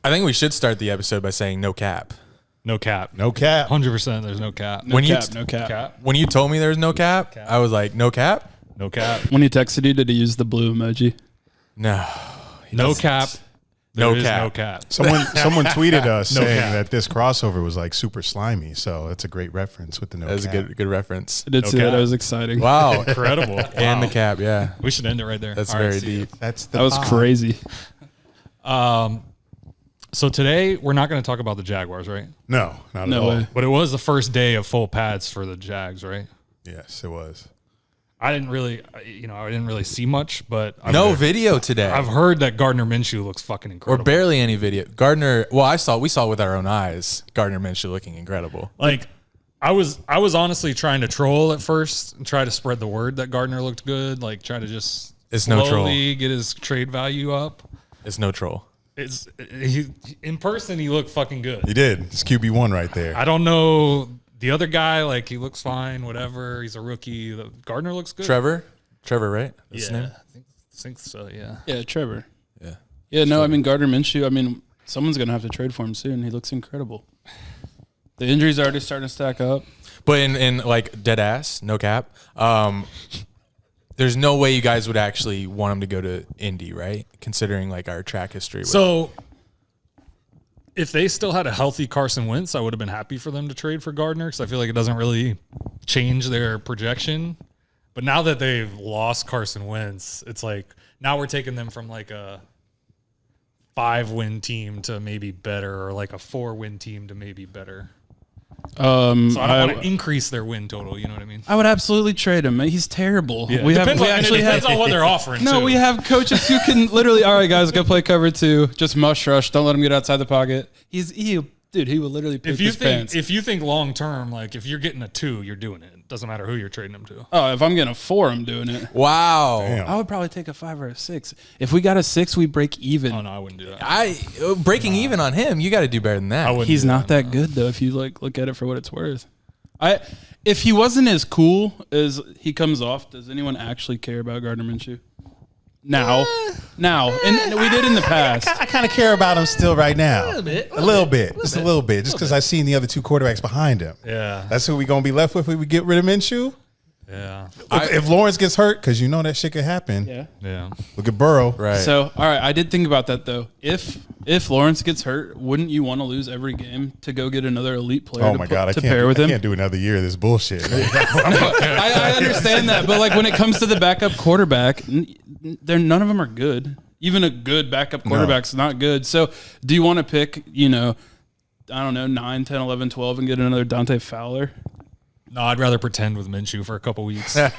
I think we should start the episode by saying no cap. No cap. No cap. 100%. There's no cap. No cap. When you told me there was no cap, I was like, no cap? No cap. When he texted you, did he use the blue emoji? No. No cap. No There is cap. no cap. Someone tweeted us No saying cap. that this crossover was like super slimy. So that's a great reference with the no That was cap. a good reference. I did see cap. that. It was exciting. Wow. Incredible. And the Wow. cap, yeah. We should end it right there. That's All right, very see you. deep. That's the That was pod. crazy. So today we're not going to talk about the Jaguars, right? No, not No at all. way. But it was the first day of full pads for the Jags, right? Yes, it was. I didn't really see much, but No video today. I've heard that Gardner Minshew looks fucking or incredible. barely any video. Gardner, well, we saw with our own eyes, Gardner Minshew looking incredible. Like, I was honestly trying to troll at first and try to spread the word that Gardner looked good. Like, try to just It's no troll. slowly get his trade value up. It's no troll. In person, he looked fucking good. He did. It's QB1 right there. I don't know the other guy. Like, he looks fine. Whatever. He's a rookie. Gardner looks good. Trevor, right? That's his Yeah, name? I think so. Yeah. Yeah, Trevor. Yeah. Yeah, no, I mean, Gardner Minshew, I mean, someone's going to have to trade for him soon. He looks incredible. The injuries are already starting to stack up. But in like dead ass, no cap. There's no way you guys would actually want him to go to Indy, right? Considering like our track history. So, if they still had a healthy Carson Wentz, I would have been happy for them to trade for Gardner because I feel like it doesn't really change their projection. But now that they've lost Carson Wentz, it's like now we're taking them from like a 5-win team to maybe better, or like a 4-win team to maybe better. So I don't want to increase their win total. You know what I mean? I would absolutely trade him. He's terrible. Yeah. We Depends have on what they're offering. No, too. we have coaches who can literally, all right, guys, go play cover 2. Just mush rush. Don't let him get outside the pocket. He will literally pick his pants. If you think long term, like if you're getting a 2, you're doing it. It doesn't matter who you're trading them to. Oh, if I'm getting a 4, I'm doing it. Wow. Damn. I would probably take a 5 or a 6. If we got a 6, we break even. Oh no, I wouldn't do that. Breaking even on him, you got to do better than that. I wouldn't. He's do not that good though. If you like look at it for what it's worth, if he wasn't as cool as he comes off, does anyone actually care about Gardner Minshew? Now, and we did in the past. I kind of care about him still right now. A little bit. Just a little bit. Just because I've seen the other 2 quarterbacks behind him. Yeah. That's who we going to be left with if we get rid of Minshew. Yeah. If Lawrence gets hurt, because you know that shit could happen. Yeah. Yeah. Look at Burrow. Right. So, all right, I did think about that though. If Lawrence gets hurt, wouldn't you want to lose every game to go get another elite player? Oh my God, I pair with him? can't do another year of this bullshit. I understand that, but like when it comes to the backup quarterback, none of them are good. Even a good backup quarterback's not good. So, do you want to pick, I don't know, 9, 10, 11, 12 and get another Dante Fowler? No, I'd rather pretend with Minshew for a couple weeks. Yes.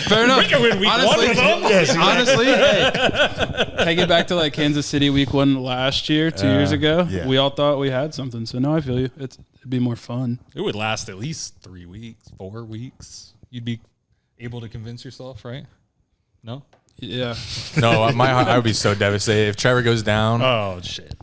Fair enough. We can win week one with them. Yes, Honestly, hey, take it back to like Kansas City week 1 last year, 2 years ago. yeah. We all thought we had something. So, no, I feel you. It'd be more fun. It would last at least 3 weeks, 4 weeks. You'd be able to convince yourself, right? No? Yeah. No, I would be so devastated if Trevor goes down. Oh, shit.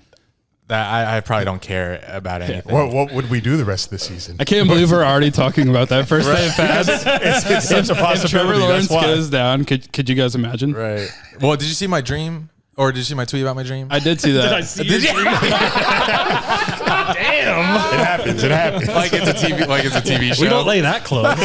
That I probably don't care about anything. What would we do the rest of the season? I can't believe we're already talking about that first day of pads. It's such a If possibility. Trevor Lawrence That's why. goes down, could you guys imagine? Right. Well, did you see my dream? Or did you see my tweet about my dream? I did see that. Did I see your dream? Damn. It happens. It happens. like it's a TV show. We don't lay that close.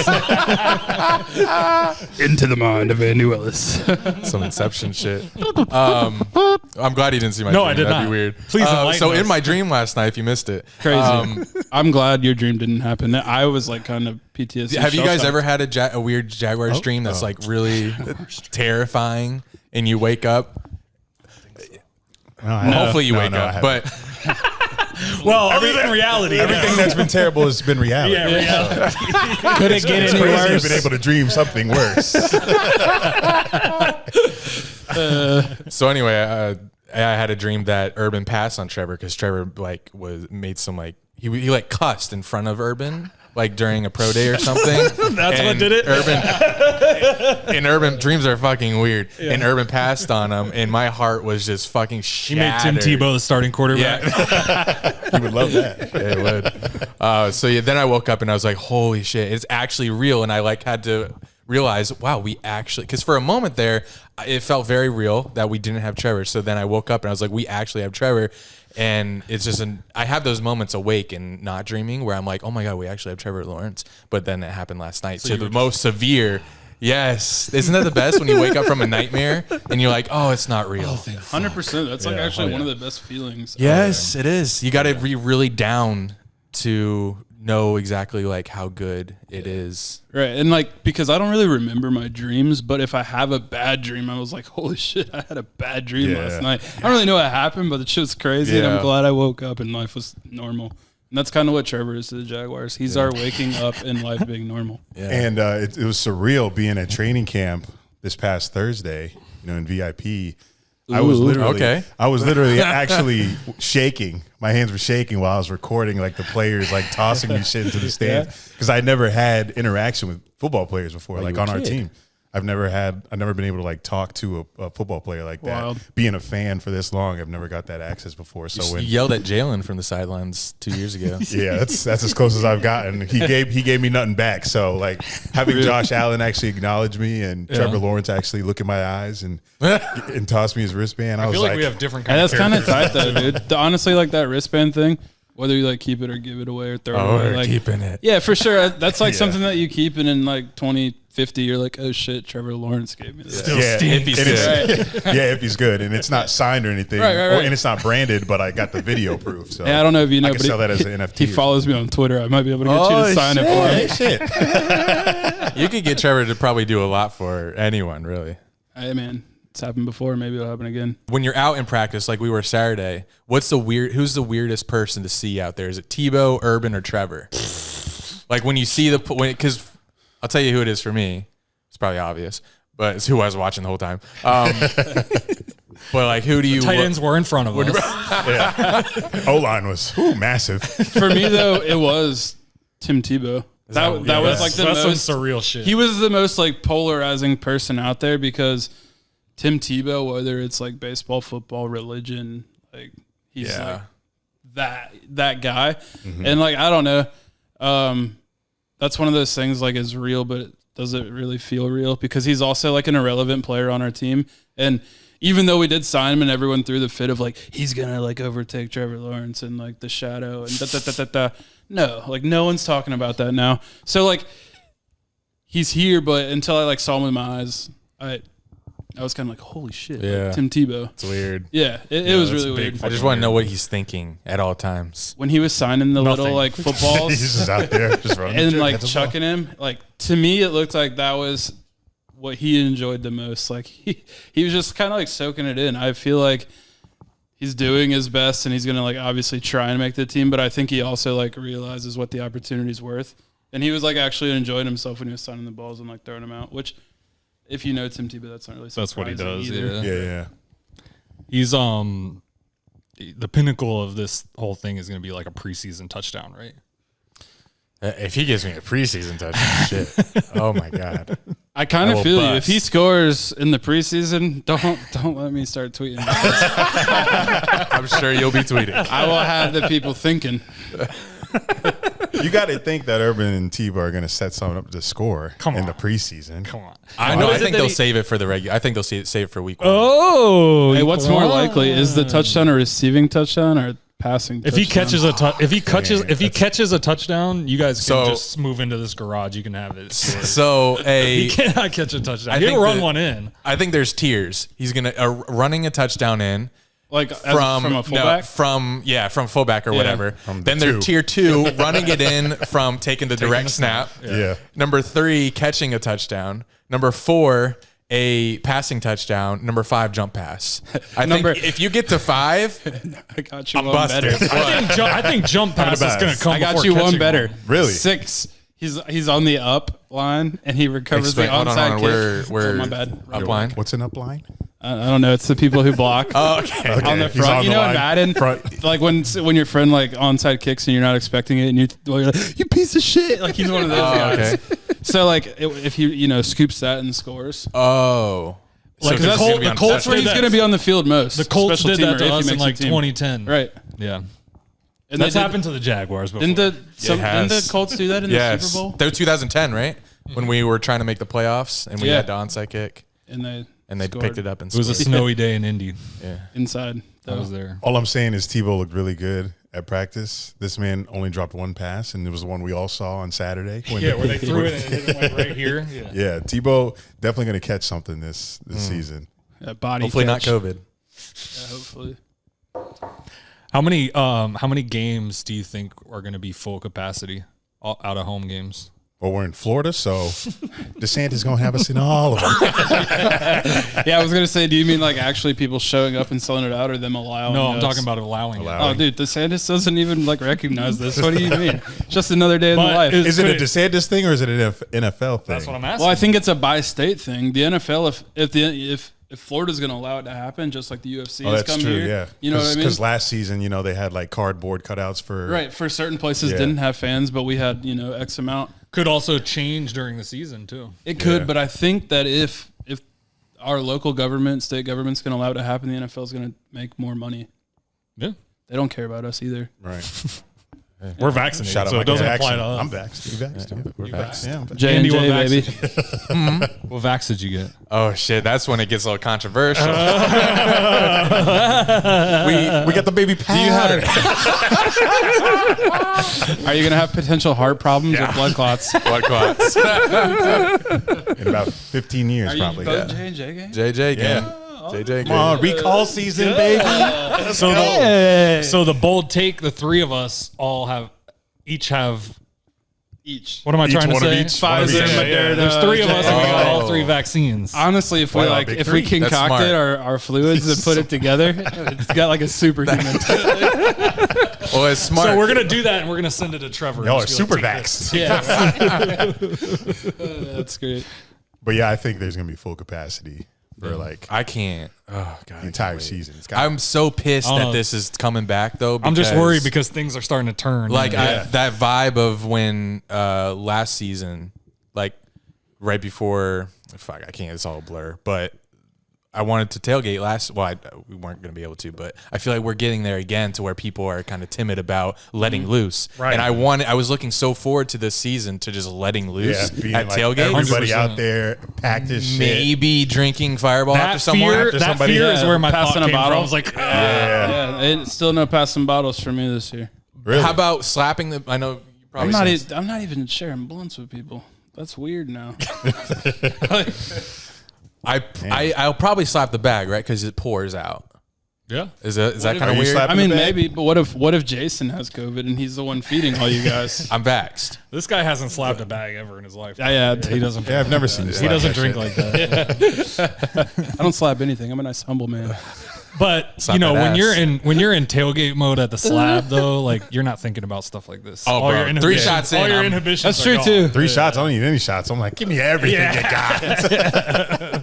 Into the mind of Andy Willis. Some Inception shit. I'm glad he didn't see my No, dream. I did That'd not. be weird. Please enlighten So us. in my dream last night, if you missed it. Crazy. I'm glad your dream didn't happen. I was like kind of PTSD. Have you guys shell-shocked. ever had a weird Jaguars dream that's like really terrifying and you wake up? Hopefully you wake up. But Well, other than reality. Everything that's been terrible has been reality. Yeah, reality. Could it get It's any crazy you've worse? been able to dream something worse. so anyway, I had a dream that Urban passed on Trevor because Trevor like made some like he like cussed in front of Urban like during a pro day or something. That's what did it? Urban dreams are fucking weird. Yeah. And Urban passed on him, and my heart was just fucking shattered. He made Tim Tebow the starting quarterback. Yeah. You would love that. Yeah, it would. So yeah, then I woke up and I was like, holy shit, it's actually real. And I like had to realize, wow, we actually, because for a moment there, it felt very real that we didn't have Trevor. So then I woke up and I was like, we actually have Trevor. And it's just I have those moments awake and not dreaming where I'm like, oh my God, we actually have Trevor Lawrence. But then it happened last night. So the most severe. Yes. Isn't that the best when you wake up from a nightmare and you're like, oh, it's not real. 100%. That's like actually one of the best feelings. Yes, it is. You got to be really down to know exactly like how good it is. Right. And like, because I don't really remember my dreams, but if I have a bad dream, I was like, holy shit, I had a bad dream last night. I don't really know what happened, but the shit was crazy. And I'm glad I woke up and life was normal. And that's kind of what Trevor is to the Jaguars. He's our waking up and life being normal. Yeah. And it was surreal being at training camp this past Thursday, in VIP. I was literally actually shaking. My hands were shaking while I was recording, like the players like tossing me shit into the stands because I'd never had interaction with football players before, like on our team. I've never been able to like talk to a football player like that. Being a fan for this long, I've never got that access before. So when you yelled at Jalen from the sidelines 2 years ago. Yeah, that's as close as I've gotten. He gave me nothing back. So like having Josh Allen actually acknowledge me and Trevor Lawrence actually look in my eyes and toss me his wristband. I feel like we have different kinds of that's kind of tight though, dude. Honestly, like that wristband thing, whether you like keep it or give it away or throw it away. Like, keeping it. Yeah, for sure. That's like something that you keep and in like 2050, you're like, oh shit, Trevor Lawrence gave me this. If he's good. Yeah, if he's good. And it's not signed or anything. Right. And it's not branded, but I got the video proof. So I don't know if you know, I can but sell that as an NFT. He follows me on Twitter. I might be able to get you to sign it for him. Shit. You could get Trevor to probably do a lot for anyone, really. Hey, man. It's happened before. Maybe it'll happen again. When you're out in practice, like we were Saturday, who's the weirdest person to see out there? Is it Tebow, Urban, or Trevor? Like when you see because I'll tell you who it is for me. It's probably obvious, but it's who I was watching the whole time. But like, who do you? Tight ends were in front of us. O-line was massive. For me though, it was Tim Tebow. That was like the that's most some surreal shit. He was the most like polarizing person out there because Tim Tebow, whether it's like baseball, football, religion, like he's like that guy. Mm-hmm. And like, I don't know. That's one of those things like is real, but does it really feel real? Because he's also like an irrelevant player on our team. And even though we did sign him and everyone threw the fit of like, he's going to like overtake Trevor Lawrence and like the shadow and no, like no one's talking about that now. So like he's here, but until I like saw him in my eyes, I was kind of like, holy shit, like, Tim Tebow. It's weird. Yeah, it was really weird. I just want to know what he's thinking at all times. When he was signing the little like footballs. He's just out there just running. And like chucking him. Like to me, it looked like that was what he enjoyed the most. Like he was just kind of like soaking it in. I feel like he's doing his best and he's going to like obviously try and make the team. But I think he also like realizes what the opportunity's worth. And he was like actually enjoying himself when he was signing the balls and like throwing them out, which if you know Tim Tebow, that's not really that's what he does. Either. Yeah. He's the pinnacle of this whole thing is going to be like a preseason touchdown, right? If he gives me a preseason touchdown, shit. Oh my God. I kind of feel you. If he scores in the preseason, don't let me start tweeting. I'm sure you'll be tweeting. I will have the people thinking. You got to think that Urban and Tebow are going to set someone up to score in the preseason. Come on. I think they'll save it for the regular. I think they'll save it for week 1. Oh, hey, what's more likely is the touchdown a receiving touchdown or passing? If touchdown? if he catches a touchdown, you guys can just move into this garage. You can have it. So he cannot catch a touchdown. He'll run one in. I think there's tiers. He's gonna running a touchdown in. Like from a fullback? From fullback or whatever. Then they're tier 2, running it in from taking the direct snap. Yeah. Number 3, catching a touchdown. Number 4, a passing touchdown. Number 5, jump pass. I think if you get to 5, I got you I'm one busted. better. I think jump pass is going to come. I got you one better. Really? 6. He's on the up line and he recovers the onside kick. Where my bad. Up line? What's an up line? I don't know. It's the people who block. Okay. On the front. You know in Madden? Like when your friend like onside kicks and you're not expecting it and you're like, you piece of shit. Like he's one of those guys. Okay. So like if he scoops that and scores. Oh. Like the Colts where he's going to be on the field most. The Colts did that to us in like 2010. Right. Yeah. And that's happened to the Jaguars before. Didn't the Colts do that in the Super Bowl? They're 2010, right? when we were trying to make the playoffs and we had the onside kick and they picked it up and it was a snowy day in Indy. Yeah, inside. I was there. All I'm saying is Tebow looked really good at practice. This man only dropped one pass, and it was the one we all saw on Saturday. Where they threw it and it hit him like right here. Yeah, Tebow definitely going to catch something this season. Body hopefully catch. not COVID. Yeah, hopefully. How many games do you think are going to be full capacity out of home games? Well, we're in Florida, so DeSantis going to have us in all of them. Yeah, I was going to say, do you mean like actually people showing up and selling it out or them allowing No, us? I'm talking about allowing it. Oh, dude, DeSantis doesn't even like recognize this. What do you mean? Just another day in the life. Is it a DeSantis thing or is it an NFL thing? That's what I'm asking. Well, I think it's a by-state thing. The NFL, if Florida's going to allow it to happen, just like the UFC has come true, here, yeah. you know what I mean? Because last season, they had like cardboard cutouts for For certain places didn't have fans, but we had X amount. Could also change during the season too. It could, but I think that if our local government, state government's going to allow it to happen, the NFL is going to make more money. Yeah, they don't care about us either. Right. We're vaccinated, Shout out so it Michael doesn't Jackson. apply to us. I'm vaxxed. You vaxxed? Yeah, we're vaxxed. Yeah, I'm vaxxed. J&J, baby. What vax did you get? Oh shit, that's when it gets a little controversial. we got the baby powder. Are you going to have potential heart problems or blood clots? Blood clots. In about 15 years, Are probably. you both J&J gang? JJ again. Yeah. JJ Come on, recall season, baby. So the bold take, the three of us each have. What am I trying to one of say? each, Pfizer, one of each. Moderna. There's three of us, and we got all three vaccines. Honestly, if we Wow, big if we three. That's smart. concocted our fluids and put it together, it's got like a superhuman. Well, it's smart. So we're gonna do that, and we're gonna send it to Trevor. Y'all are and just be super like, "Take this." vaxxed. Yeah, that's great. But yeah, I think there's going to be full capacity for like I can't. Oh god, the entire season. It's got I'm so pissed I don't that know. this is coming back though. I'm just worried because things are starting to turn. like Yeah. that vibe of when last season, like right before. Fuck, I can't. It's all a blur. But I wanted to tailgate last. Well, we weren't going to be able to, but I feel like we're getting there again to where people are kind of timid about letting loose. Right. And I was looking so forward to this season to just letting loose being at like tailgate. everybody 100%. out there packed as shit. Maybe drinking Fireball after that someone. fear, after that somebody- fear is Yeah, where my passing thought a came from. bottle. I was like, Yeah. It's still no passing bottles for me this year. Really? How about slapping the? I know you probably. I'm not even sharing blunts with people. That's weird now. I'll probably slap the bag, right? Because it pours out. yeah. Is that Are kind of you weird? slapping I mean, the bag? maybe, but what if Jason has COVID and he's the one feeding all you guys? I'm vaxxed. This guy hasn't slapped a bag ever in his life. Yeah, He doesn't. Yeah, I've never seen you He slap doesn't that drink shit. like that. I don't slap anything. I'm a nice, humble man. But Slap that when ass. you're in tailgate mode at the slab though, like you're not thinking about stuff like this. Oh, all bro. your 3 inhibitions- shots in, all your I'm- inhibitions. That's are true gone. too. 3 shots. I don't need any shots. I'm like, give me everything you got.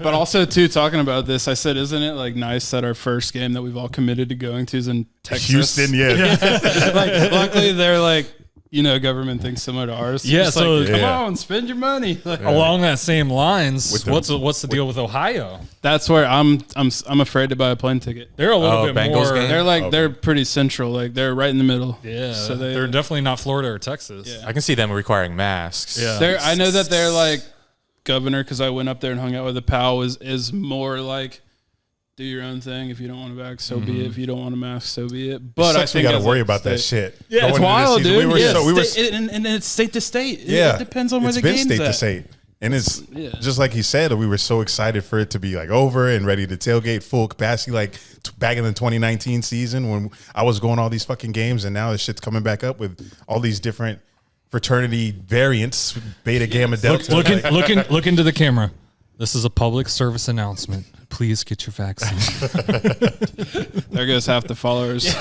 But also too, talking about this, I said, isn't it like nice that our first game that we've all committed to going to is in Texas? Houston, yeah. Like, luckily they're like, government things similar to ours. Yeah, Just so- like, come Yeah. on, spend your money. Like, Along that same lines, With the- what's the deal with Ohio? that's where I'm afraid to buy a plane ticket. They're a little bit Bengals more. game? They're like they're pretty central. Like they're right in the middle. Yeah, So they're definitely not Florida or Texas. Yeah. I can see them requiring masks. Yeah. I know that they're like governor because I went up there and hung out with the pal is more like do your own thing. If you don't want to vax, so be it. If you don't want to mask, so be it. But I Sucks we think got to as worry a about that state- shit. Yeah, Going it's into this wild, season, dude. We were Yeah, so, we were, and it's state to state. yeah. It depends on where It's the been game's state at. to state. And it's Yeah. just like he said, we were so excited for it to be like over and ready to tailgate full capacity, like back in the 2019 season when I was going all these fucking games, and now this shit's coming back up with all these different fraternity variants, beta, gamma, delta. Look into the camera. This is a public service announcement. Please get your vaccine. There goes half the followers.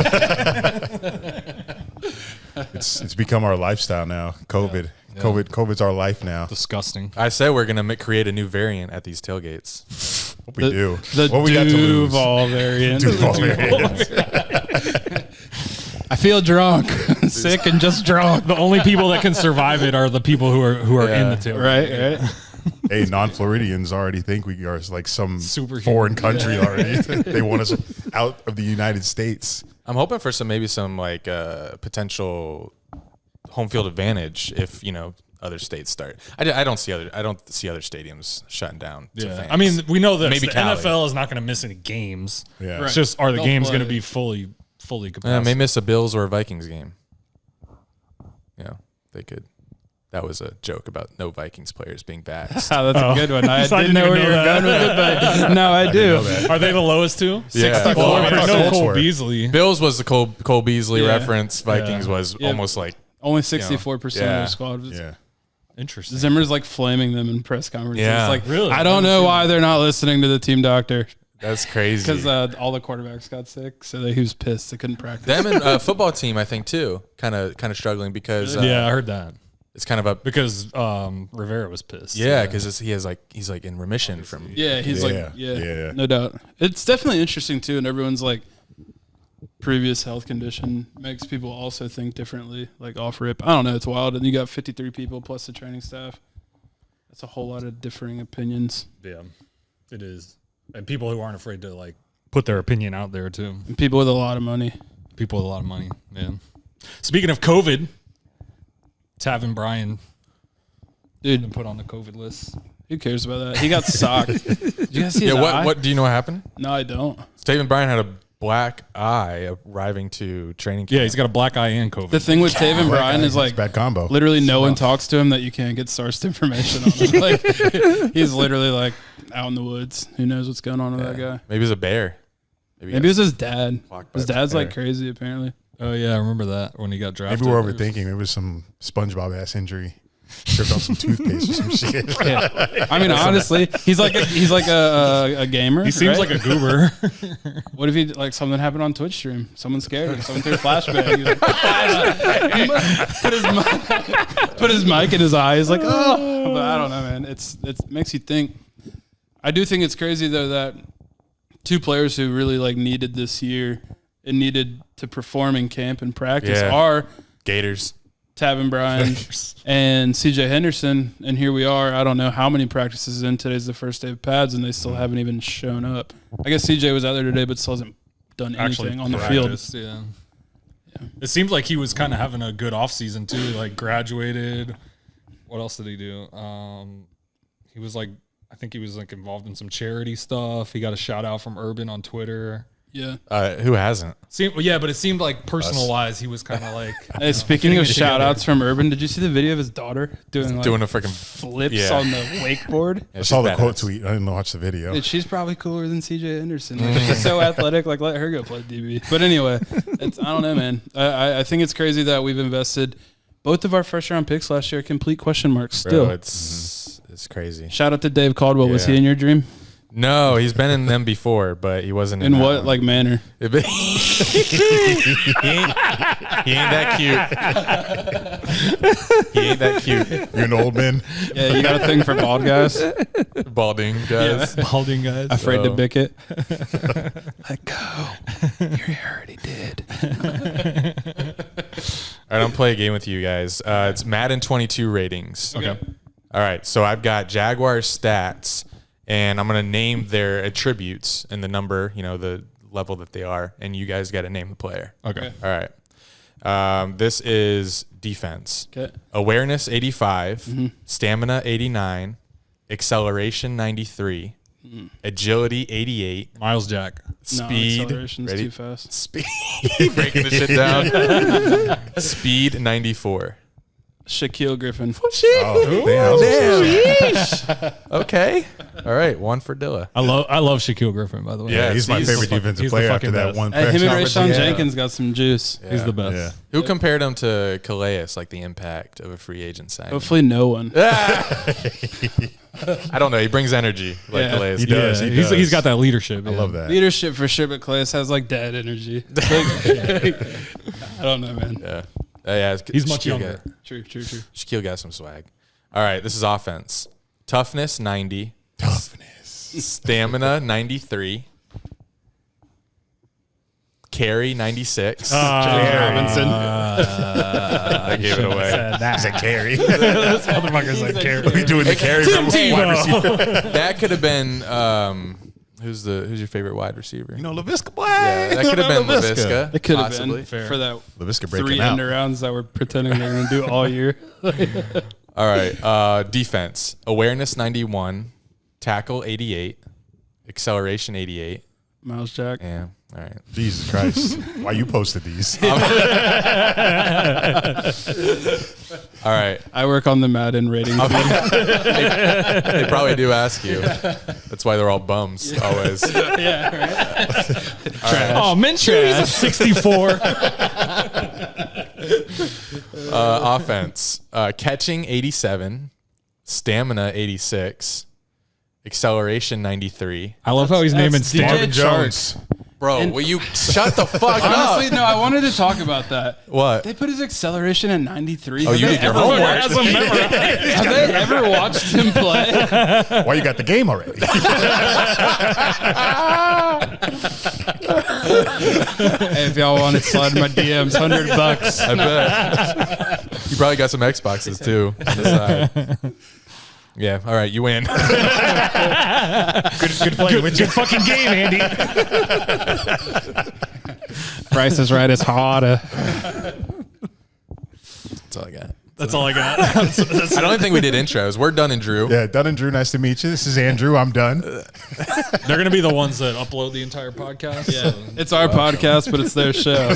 It's become our lifestyle now. COVID. COVID's our life now. Disgusting. I said we're gonna create a new variant at these tailgates. What we do. The What we got to lose. Duval variant. Duval variant. I feel drunk, sick, and just drunk. The only people that can survive it are the people who are in the tailgate. Right. Hey, non-Floridians already think we are like some Superhuman. foreign country already. They want us out of the United States. I'm hoping for some potential home field advantage if other states start. I don't see other stadiums shutting down. To fans. I mean, we know that Maybe the Cali. NFL is not going to miss any games. Yeah. It's just are the They'll games play. going to be fully capacity? May miss a Bills or a Vikings game. Yeah, they could. That was a joke about no Vikings players being vaxxed. That's a good one. I I didn't know didn't where even you were know going with it, but no, I do. Are they the lowest too? Yeah. 64. Well, I I thought know Colts Cole were. Beasley. Bills was the Cole Beasley Yeah. reference. Vikings was Yeah. almost like Only 64% of Yeah. their squad was. Yeah. Interesting. Zimmer's like flaming them in press conferences. Yeah. Like, Really? I don't know why they're not listening to the team doctor that's crazy. because all the quarterbacks got sick, so he was pissed they couldn't practice. Them and football team, I think too, kind of struggling because Yeah, I heard that it's kind of a because Rivera was pissed. because he's like in remission from Yeah, he's Yeah. yeah, no doubt. It's definitely interesting too, and everyone's like previous health condition makes people also think differently, like off rip. I don't know, it's wild. And you got 53 people plus the training staff. That's a whole lot of differing opinions. Yeah, it is. And people who aren't afraid to like put their opinion out there too. And people with a lot of money. People with a lot of money. Yeah. Speaking of COVID, Taven Bryan been Dude, put on the COVID list. who cares about that? He got socked. Did you guys see his Yeah, eye? what do you know what happened? No, I don't. Taven Bryan had a black eye arriving to training camp. Yeah, he's got a black eye and COVID. The thing with Taven Bryan is like It's a bad combo. literally no one talks to him that you can't get sourced information on him. Like he's literally like out in the woods. Who knows what's going on with that guy? Maybe it was a bear. Maybe it was his dad. Blocked by His a dad's like bear. crazy apparently. Oh yeah, I remember that when he got drafted. Maybe we're overthinking. Maybe it was some SpongeBob ass injury. Tripped on some toothpaste or some shit. Yeah. I mean, honestly, he's like a gamer. He seems right? like a goober. What if he like something happened on Twitch stream? Someone scared him. Someone threw a flashbang. He's like, put his mic in his eye. He's like, oh, but I don't know, man. It makes you think. I do think it's crazy though that two players who really like needed this year and needed to perform in camp and practice Yeah. are Gators. Taven Bryan and CJ Henderson, and here we are. I don't know how many practices in. Today's the first day of pads, and they still haven't even shown up. I guess CJ was out there today, but still hasn't done anything on the field. practiced, Yeah. It seems like he was kind of having a good offseason too. Like graduated. What else did he do? He was like, I think he was like involved in some charity stuff. He got a shout out from Urban on Twitter. Yeah. Who hasn't? But it seemed like personal wise, he was kind of like. Hey, speaking getting of it shout together. outs from Urban, did you see the video of his daughter doing Doing a freaking flips yeah. on the wakeboard? Yeah, I saw she's the quote badass. tweet. I didn't watch the video. Dude, she's probably cooler than CJ Henderson. Like, she's so athletic. Like, let her go play DB. But anyway, I don't know, man. I think it's crazy that we've invested both of our first round picks last year. Complete question marks still. Bro, it's crazy. Shout out to Dave Caldwell. Was Yeah. he in your dream? No, he's been in them before, but he wasn't in In that what one. like manner? he ain't that cute. He ain't that cute. You're an old man. Yeah, you got a thing for bald guys. Balding guys. Balding guys. Afraid to So- bick it. Let go. Your hair already did. All right, I'm play a game with you guys. It's Madden 22 ratings. Okay. All right, so I've got Jaguars stats, and I'm going to name their attributes and the number, the level that they are, and you guys got to name the player. Okay. All right. This is defense. Okay. Awareness 85, stamina 89, acceleration 93, agility 88, Miles Jack. No, speed. acceleration's Ready? too fast. Speed. Breaking the shit down. Speed 94. Shaquille Griffin. Oh, Okay. All right. One for Dilla. I love Shaquille Griffin, by the way. Yeah, he's my he's the favorite fucking- defensive he's the player fucking after that best. one. Hey, press him and conference Rashawn he had. Jenkins got some juice. He's the best. Yeah. Who compared him to Calais, like the impact of a free agent signing? Hopefully no one. I don't know. He brings energy like Yeah. Calais. He does. Yeah, He he's does. got that leadership. I love that. Leadership for sure, but Clay has like dad energy. I don't know, man. Yeah. Yeah. He's much Shaquille younger. got- True. Shaquille got some swag. All right. This is offense. Toughness 90. Toughness. Stamina 93. Carry 96. Robinson. I gave it away. He's a carry. This motherfucker's like carry. We're doing the carry from wide receiver. That could have been who's your favorite wide receiver? LaVisca Black. Yeah, that could have been LaVisca. It could have possibly. been Fair. for that LaVisca 3 breaking out. end rounds that we're pretending they're going to do all year. All right. Defense. Awareness 91. Tackle 88. Acceleration 88. Miles Jack. Yeah. All right. Jesus Christ. Why you posted these? All right. I work on the Madden rating. They probably do ask you. That's why they're all bums always. Yeah, right. Right. Oh, Minshew, he's a 64. Offense. Catching 87. Stamina 86. Acceleration 93. I love how he's naming DJ Stan. Marvin Chark. Jones. Bro, will you shut the fuck Honestly, up? no, I wanted to talk about that. What? They put his acceleration at 93. Oh, you did your homework. Have they ever watched him play? Why you got the game already? Hey, if y'all want it, slide in my DMs, $100. I bet. You probably got some Xboxes too on the side. Yeah, all right, you win. Good play. Good fucking game, Andy. Price is Right is harder. That's all I got. That's all I got. I don't think we did intros. We're Dunn and Drew. Yeah, Dunn and Drew, nice to meet you. This is Andrew. I'm Dunn. They're going to be the ones that upload the entire podcast. Yeah, it's our podcast, but it's their show.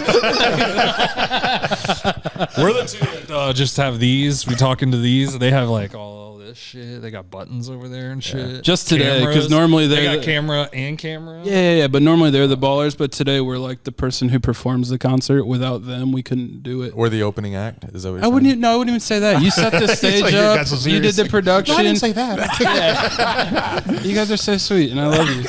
We're the two that just have these. We talk into these. They have like all this shit. They got buttons over there and shit. Just today, because Cameras. normally they they're got camera and camera. Yeah, but normally they're the ballers. But today we're like the person who performs the concert. Without them, we couldn't do it. We're the opening act. Is that what you're I wouldn't. saying? No, I wouldn't even say that. You set the stage like you up. got so You did serious. the production. No, I didn't say that. Yeah. You guys are so sweet, and I love you.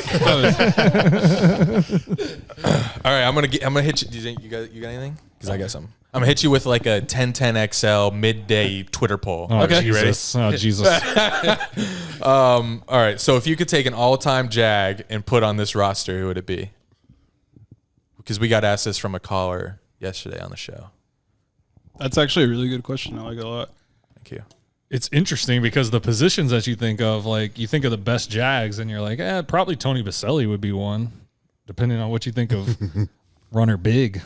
All right, I'm gonna hit you. Do you think you got anything? Because I got something. I'm gonna hit you with like a 1010 XL midday Twitter poll. Oh, Okay. You ready? Jesus. Oh, Jesus. All right. So if you could take an all-time Jag and put on this roster, who would it be? Because we got asked this from a caller yesterday on the show. That's actually a really good question. I like it a lot. Thank you. It's interesting because the positions that you think of, like you think of the best Jags, and you're like, probably Tony Baselli would be one, depending on what you think of runner big.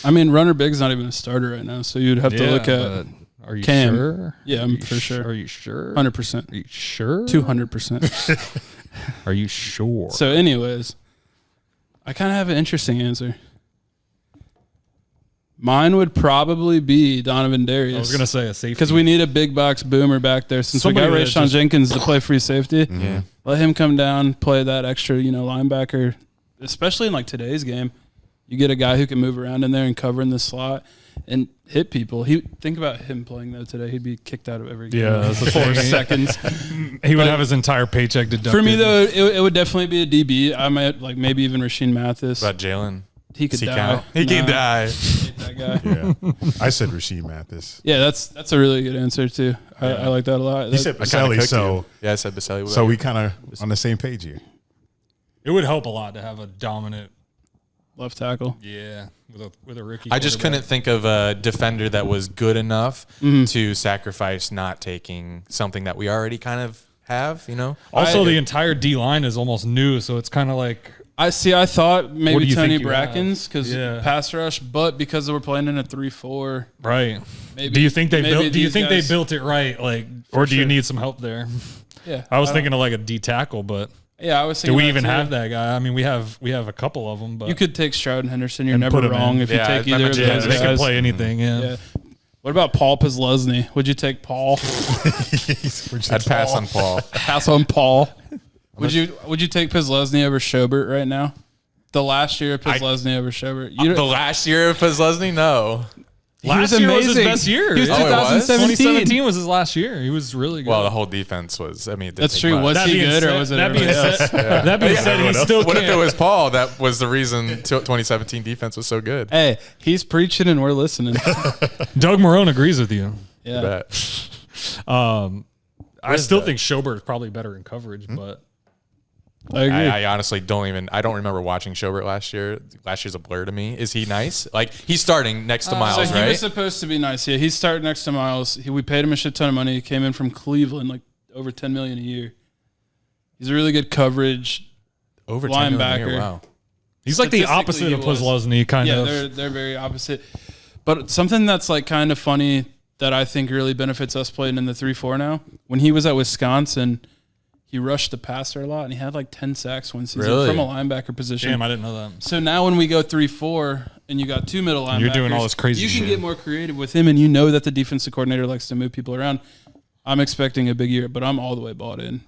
I mean, runner big's not even a starter right now, so you'd have to look at. Are you Cam. sure? Yeah, I'm for sure. Are you sure? 100%. Are you sure? 200%. Are you sure? So, anyways, I kind of have an interesting answer. Mine would probably be Donovan Darius. I was gonna say a safety because we need a big box boomer back there. Since Somebody we got that Rayshon just- Jenkins to play free safety, Yeah. let him come down, play that extra, linebacker. Especially in like today's game, you get a guy who can move around in there and cover in the slot and hit people. Think about him playing though today. He'd be kicked out of every game. Yeah, that's the 4 thing. seconds. He would have his entire paycheck deducted. For me though, it would definitely be a DB. I might like maybe even Rasheed Mathis. What about Jalen? He could Does he die. count? He can Nah, die. I hate that guy. Yeah. I said Rasheed Mathis. Yeah, that's a really good answer too. I like that a lot. You said I kinda Baselli, cooked so you. Yeah, I said Baselli. What so about we you? kind of on the same page here. It would help a lot to have a dominant, Left tackle. with a rookie. I just couldn't think of a defender that was good enough to sacrifice not taking something that we already kind of have, Also, the entire D line is almost new, so it's kind of like I thought What do maybe you Tony think you Brackens because Yeah. pass rush, but because we're playing in a 3-4. right. Maybe, Do you think they maybe built? Do you these think guys- they built it right? Like, or do you need some help there? Yeah, I was thinking of like a D tackle, but Yeah, I was do thinking. we that even too. have that guy? I mean, we have a couple of them, but You could take Stroud and Henderson. You're And never put 'em wrong in. if you Yeah, take I either of mentioned yeah, those that. they can guys. play anything. Yeah. Yeah. What about Paul Posluszny? Would you take Paul? I'd pass on Paul. Pass on Paul. Would you take Posluszny over Schobert right now? The last year of Posluszny over Schobert. The last year of Posluszny? No. Last was year was his amazing. best year. He was Oh, it was? 2017. 2017 was his last year. He was really good. Well, the whole defense was, it didn't That's take true. much. Was he good or was it that being everybody else? said, that being said, he still What if can't. it was Paul that was the reason 2017 defense was so good? Hey, he's preaching and we're listening. Doug Marone agrees with you. Yeah. Bet. I still think Schobert is probably better in coverage, but I agree. I honestly I don't remember watching Schobert last year. Last year's a blur to me. Is he nice? Like, he's starting next to Miles, so he right? was supposed to be nice. Yeah, he's starting next to Miles. We paid him a shit ton of money. He came in from Cleveland, like over $10 million a year. He's a really good coverage. Over 10 million a year. linebacker. Wow. he's like the Statistically, opposite he of was. Posluszny, kind Yeah, of. they're very opposite. But something that's like kind of funny that I think really benefits us playing in the 3-4 now. When he was at Wisconsin, he rushed the passer a lot, and he had like 10 sacks one season from a linebacker position. Damn, I didn't know that. So now when we go 3-4 and you got 2 middle linebackers, you're doing all this crazy you can shit. get more creative with him, and you know that the defensive coordinator likes to move people around. I'm expecting a big year, but I'm all the way bought in.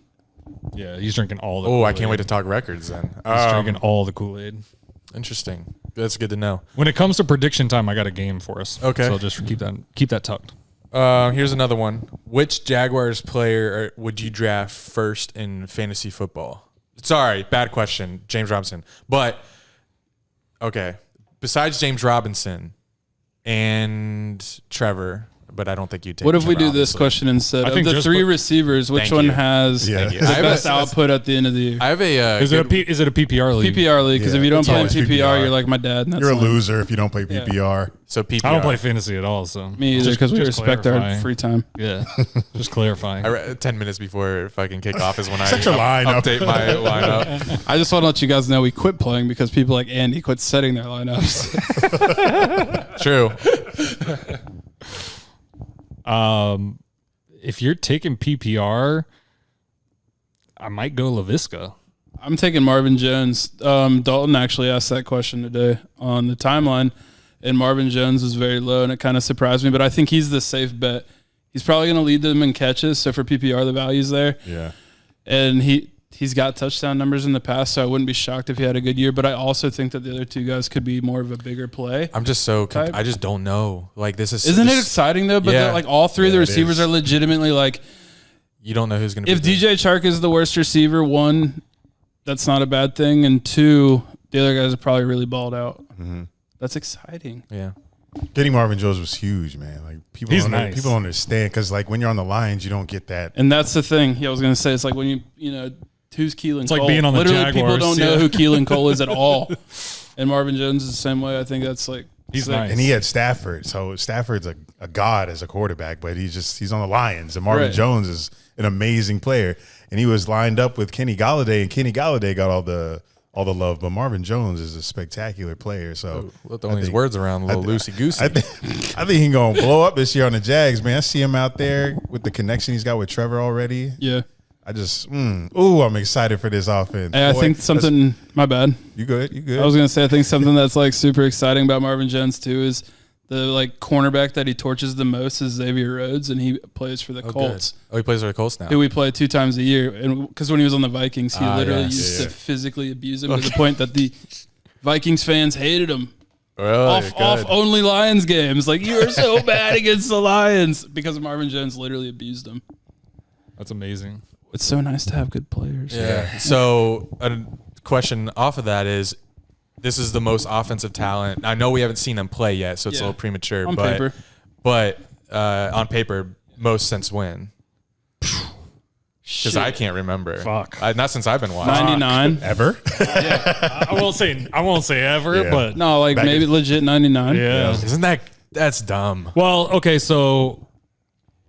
Yeah, he's drinking all the Oh, Kool-Aid. I can't wait to talk records then. He's drinking all the Kool-Aid. Interesting. That's good to know. When it comes to prediction time, I got a game for us. Okay. So just keep that tucked. Here's another one. Which Jaguars player would you draft first in fantasy football? Sorry, bad question. James Robinson. But, okay. Besides James Robinson and Trevor, but I don't think you'd take What if we Trevor, do this obviously. question instead? I of think the just 3 put- receivers, which Thank one you. has Yeah. the I have best a- output at the end of the year? I have a Is it a PPR league? PPR league, because Yeah, if you don't it's play in always PPR, PPR. you're like my dad. And that's You're a fine. loser if you don't play PPR. so PPR. I don't play fantasy at all, so Me either, because we just respect our clarifying. free time. Yeah, just clarifying. 10 minutes before fucking kickoff is when I Set your lineup. update my lineup. I just want to let you guys know we quit playing because people like Andy quit setting their lineups. True. If you're taking PPR, I might go LaVisca. I'm taking Marvin Jones. Dalton actually asked that question today on the timeline, and Marvin Jones was very low, and it kind of surprised me, but I think he's the safe bet. He's probably going to lead them in catches, so for PPR, the value's there. Yeah. And he's got touchdown numbers in the past, so I wouldn't be shocked if he had a good year, but I also think that the other 2 guys could be more of a bigger play. I'm just I just don't know. Like, this is. Isn't it this- exciting, though? But Yeah. like all 3 of the Yeah, it receivers is. are legitimately like, You don't know who's going to be. if DJ Chark is the worst receiver, 1, that's not a bad thing, and 2, the other guys are probably really balled out. Mm-hmm. That's exciting. Yeah. Getting Marvin Jones was huge, man. Like people don't understand because like when you're on the Lions, you don't get that. And that's the thing. I was going to say, it's like when you know, who's Keelan It's Cole? like being on the Literally, people Jaguars, don't know yeah. who Keelan Cole is at all. And Marvin Jones is the same way. I think that's like He's sick. nice. And he had Stafford, so Stafford's a god as a quarterback, but he's on the Lions. And Marvin Right. Jones is an amazing player, and he was lined up with Kenny Galladay, and Kenny Galladay got all the love, but Marvin Jones is a spectacular player. So Throwing these words around a little loosey goosey. I think he's gonna blow up this year on the Jags, man. I see him out there with the connection he's got with Trevor already. Yeah. I just, I'm excited for this offense. Hey, I Boy, think something, my bad. You good? You good? I was going to say, I think something that's like super exciting about Marvin Jones too is the like cornerback that he torches the most is Xavier Rhodes, and he plays for the Colts, Good. Oh, he plays for the Colts now. who we play 2 times a year. And because when he was on the Vikings, he literally yes. used Yeah. to physically abuse him to the point that the Vikings fans hated him. Really? Off only Lions games. Like, you are so bad against the Lions because Marvin Jones literally abused him. That's amazing. It's so nice to have good players. Yeah. So a question off of that is, this is the most offensive talent. I know we haven't seen them play yet, so it's a Yeah. little premature. On but, paper. But on paper, most since when? Because I can't remember. Fuck. Not since I've been watching. 99. Ever? I won't say ever, Yeah. but No, like Back maybe in- legit 99. yeah. Isn't that's dumb? Well, okay, so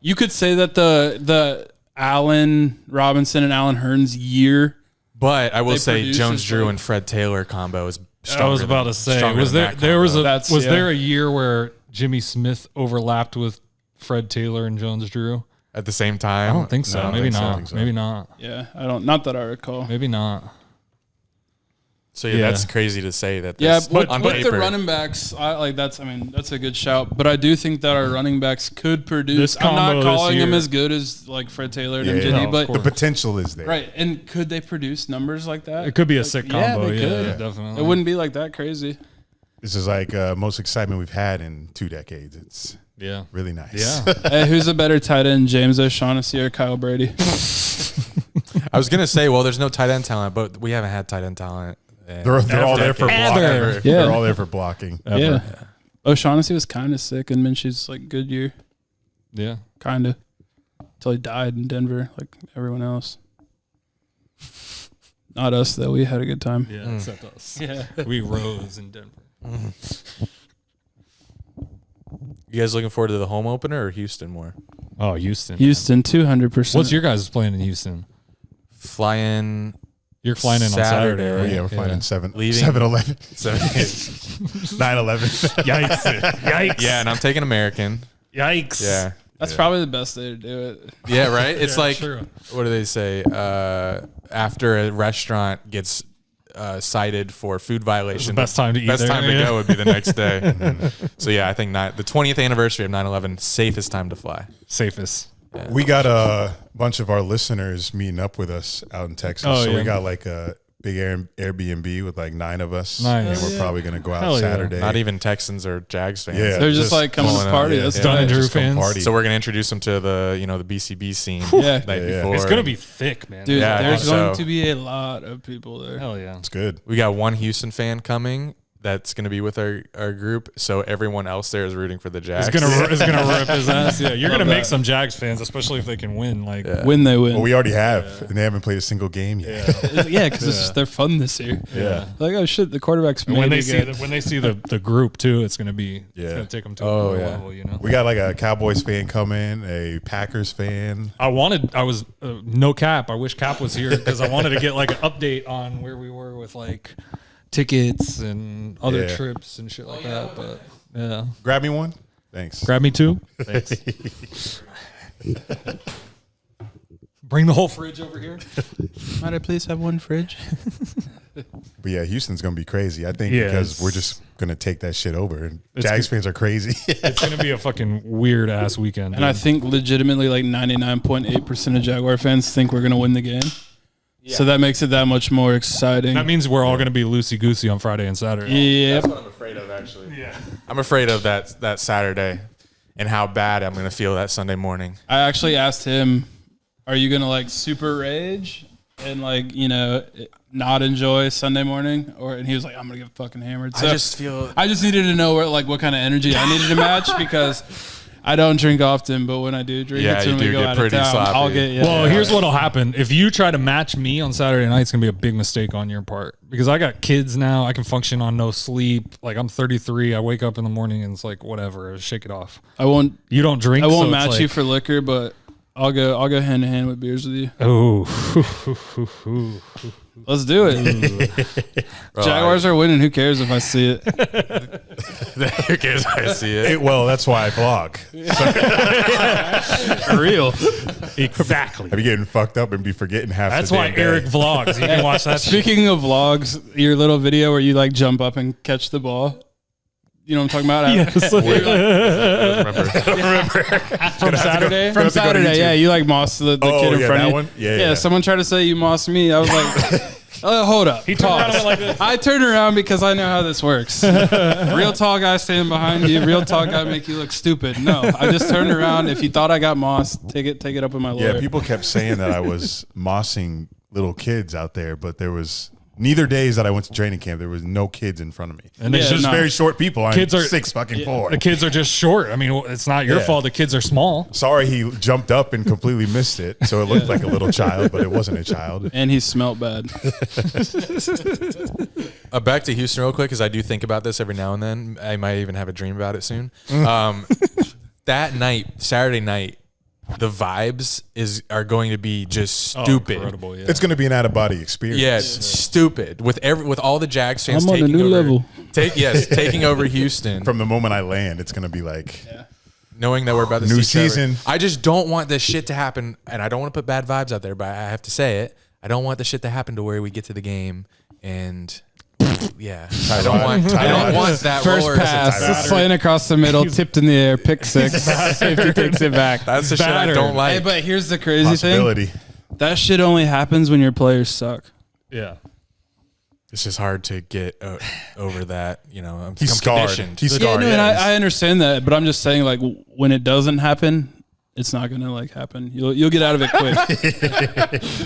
You could say that the Allen Robinson and Allen Hearns year. But I will They say produce Jones is Drew like- and Fred Taylor combo is stronger. I was about than- to say, stronger was than there that there was combo. was yeah. there a year where Jimmy Smith overlapped with Fred Taylor and Jones Drew? at the same time? I don't think so. No, I Maybe think so. I not. think so. Maybe not. Yeah, not that I recall. Maybe not. So yeah, Yeah. that's crazy to say that. Yeah, this- but on with paper, the running backs, that's a good shout. But I do think that our running backs could produce. This I'm not combo calling this them year- as good as like Fred Taylor and Yeah, MJD, no, of but course. The potential is there. right. And could they produce numbers like that? It could be a sick Yeah, combo. they Yeah, could. definitely. It wouldn't be like that crazy. This is like most excitement we've had in 2 decades. It's Yeah. really nice. Yeah. Hey, who's a better tight end, James O'Shaughnessy or Kyle Brady? I was gonna say, well, there's no tight end talent, but we haven't had tight end talent. They're all there for blocking. Ever. Yeah. They're all there for blocking. Yeah. O'Shaughnessy was kind of sick, and Minshew's like good year, Yeah. kind of, until he died in Denver, like everyone else. Not us though. We had a good time. Yeah. Except us. Yeah. We rose in Denver. You guys looking forward to the home opener or Houston more? Oh, Houston. Houston, 200%. What's your guys' plan in Houston? Flying You're flying in on Saturday, Saturday, Oh, right? yeah, we're finding 7 Leaving- 7-Eleven. 7. 9-11. Yikes. Yikes. Yeah, and I'm taking American. Yikes. Yeah. That's probably the best day to do it. Yeah, right? It's Yeah, like, true. what do they say? After a restaurant gets cited for food violation, best time to eat best there, time to yeah. go would be the next day. So yeah, I think the 20th anniversary of 9/11, safest time to fly. Safest. We got a bunch of our listeners meeting up with us out in Texas. Oh, so yeah. we got like a big Airbnb with like 9 of us. Nice. And we're probably going to go out Hell yeah. Saturday. Not even Texans or Jags fans. Yeah. They're just just like coming to pulling party. out, That's yeah. Dunn and Drew Just come fans. party. So we're gonna introduce them to the the BCB scene Yeah. night Yeah. before. It's going to be thick, man. Dude, Yeah, I there's think going so. to be a lot of people there. Hell yeah. It's good. We got one Houston fan coming that's going to be with our group. So everyone else there is rooting for the Jags. It's gonna rip his ass. Yeah, you're Love gonna make that. some Jags fans, especially if they can win. Like, When they win. Well, we already have, and they haven't played a single game yet. Yeah, because they're fun this year. Yeah. Like, oh shit, the quarterback's and when maybe they see good. the group too, it's gonna be Yeah. it's gonna take them to Oh, another yeah. level. You know. We got like a Cowboys fan coming, a Packers fan. I was no Cap. I wish Cap was here because I wanted to get like an update on where we were with like tickets and other Yeah. trips and shit like that. But yeah, Grab me one. Thanks. grab me too. Thanks. Bring the whole fridge over here. Might I please have one fridge? But yeah, Houston's going to be crazy. I think Yeah, because it's- we're just going to take that shit over. And It's Jags good. fans are crazy. It's gonna be a fucking weird ass weekend. And I dude. think legitimately like 99.8% of Jaguar fans think we're going to win the game. So that makes it that much more exciting. that means we're all gonna be loosey goosey on Friday and Saturday. Yep. That's what I'm afraid of, actually. Yeah. I'm afraid of that Saturday and how bad I'm going to feel that Sunday morning. I actually asked him, are you going to like super rage and like, not enjoy Sunday morning? And he was like, I'm going to get fucking hammered. So I just feel... I just needed to know what kind of energy I needed to match because I don't drink often, but when I do drink, Yeah, it's you when we do go get out of pretty town. sloppy. I'll get Well, here's what'll happen. If you try to match me on Saturday night, it's going to be a big mistake on your part. Because I got kids now. I can function on no sleep. Like, I'm 33. I wake up in the morning and it's like, whatever. Shake it off. I won't You don't drink, I so won't it's match like, you for liquor, but I'll go hand in hand with beers with you. Oh. Let's do it. Bro, Jaguars are winning. Who cares if I see it? Who cares if I see it? Well, that's why I vlog. For real. Exactly. I be getting fucked up and be forgetting half That's the why damn day. Eric vlogs. You can watch that shit. Speaking of vlogs, your little video where you like jump up and catch the ball. You know what I'm talking about? Yes. From Saturday? From have to go to Saturday, yeah. YouTube. You like mossed the Oh, kid in yeah, front that of you. one? Yeah. Someone tried to say you mossed me. I was like, hold up. He turned around and Pause. went like this. I turned around because I know how this works. Real tall guy standing behind you. Real tall guy make you look stupid. No, I just turned around. If you thought I got mossed, take it up with my lawyer. Yeah, people kept saying that I was mossing little kids out there, but there was neither days that I went to training camp, there was no kids in front of me. And It's they- just no. very short people. I'm Kids are- 6'4". The kids are just short. I mean, it's not your Yeah. fault. The kids are small. Sorry, he jumped up and completely missed it, so it looked like a little child, but it wasn't a child. And he smelled bad. Back to Houston real quick, because I do think about this every now and then. I might even have a dream about it soon. That night, Saturday night, the vibes are going to be just stupid. Incredible, yeah. It's going to be an out-of-body experience. Yeah, it's stupid with all the Jags fans I'm on a taking new over. level. Taking over Houston. From the moment I land, it's going to be like, Knowing that we're about to New see Trevor. season. I just don't want this shit to happen, and I don't want to put bad vibes out there, but I have to say it. I don't want the shit to happen to where we get to the game and yeah, I don't want that First roller. pass, slaying across the middle, tipped in the air, pick six. Safety takes it back. That's the shit I don't like. Hey, but here's the crazy thing. possibility. That shit only happens when your players suck. Yeah. It's just hard to get over that. You know, I'm He's scarred. conditioned. He's Yeah, scarred. no, and yeah. I understand that, but I'm just saying, like, when it doesn't happen, it's not gonna like happen. You'll get out of it quick.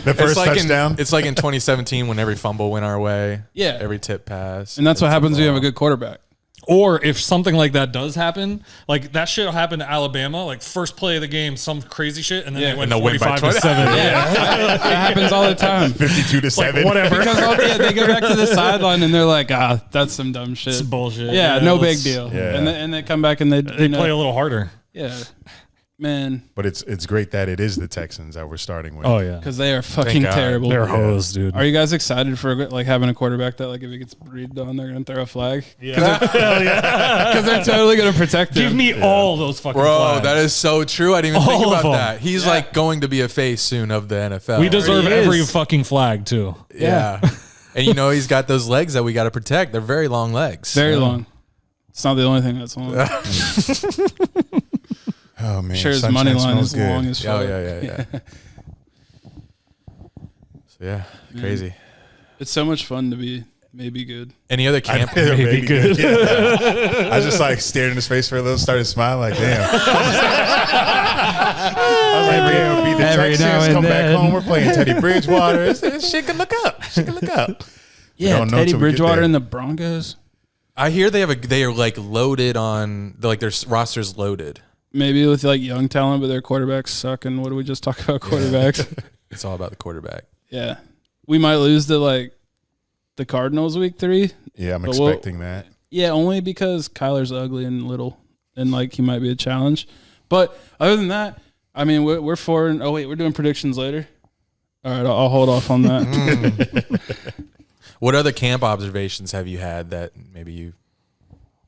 The first touchdown. It's like in 2017 when every fumble went our way. Yeah. Every tip pass. And that's what happens when you have a good quarterback. Or if something like that does happen, like that shit will happen to Alabama, like first play of the game, some crazy shit, and then Yeah. they win And they'll win by 45 to 7. It happens all the time. 52-7. Whatever. Because they go back to the sideline and they're like, that's some dumb shit. It's bullshit. Yeah, no big let's- deal. Yeah. And they come back and they They play a little harder. yeah. Man. But it's great that it is the Texans that we're starting with. Oh yeah, Because they are fucking terrible. they're hoes, dude. Are you guys excited for like having a quarterback that like if he gets breathed on, they're gonna throw a flag? Yeah, Because they're totally gonna protect him. Give me all those fucking Bro, flags. that is so true. I didn't even think All of about them. that. He's like going to be a face soon of the NFL. We deserve He is. every fucking flag too. Yeah. And you know, he's got those legs that we got to protect. They're very long legs. Very long. It's not the only thing that's long. Oh man, Sure, his sunshine money line smells is good. long as Oh, fuck. yeah. So, yeah, crazy. It's so much fun to be maybe good. Any other camp? Maybe good. Yeah. I just like stared in his face for a little, started smiling like, damn. I was like, damn, beat the Every now Texans, and come back then. home. We're playing Teddy Bridgewater. Shit can look up. Shit can look up. Yeah, don't know Teddy till we get Bridgewater there. and the Broncos. I hear they are like loaded on, like their roster's loaded. Maybe with like young talent, but their quarterbacks suck. And what did we just talk about quarterbacks? It's all about the quarterback. Yeah. We might lose to like the Cardinals week 3. Yeah, I'm But we'll- expecting that. Yeah, only because Kyler's ugly and little and like he might be a challenge. But other than that, I mean, we're 4 oh wait, we're doing predictions later. All right, I'll hold off on that. What other camp observations have you had that maybe you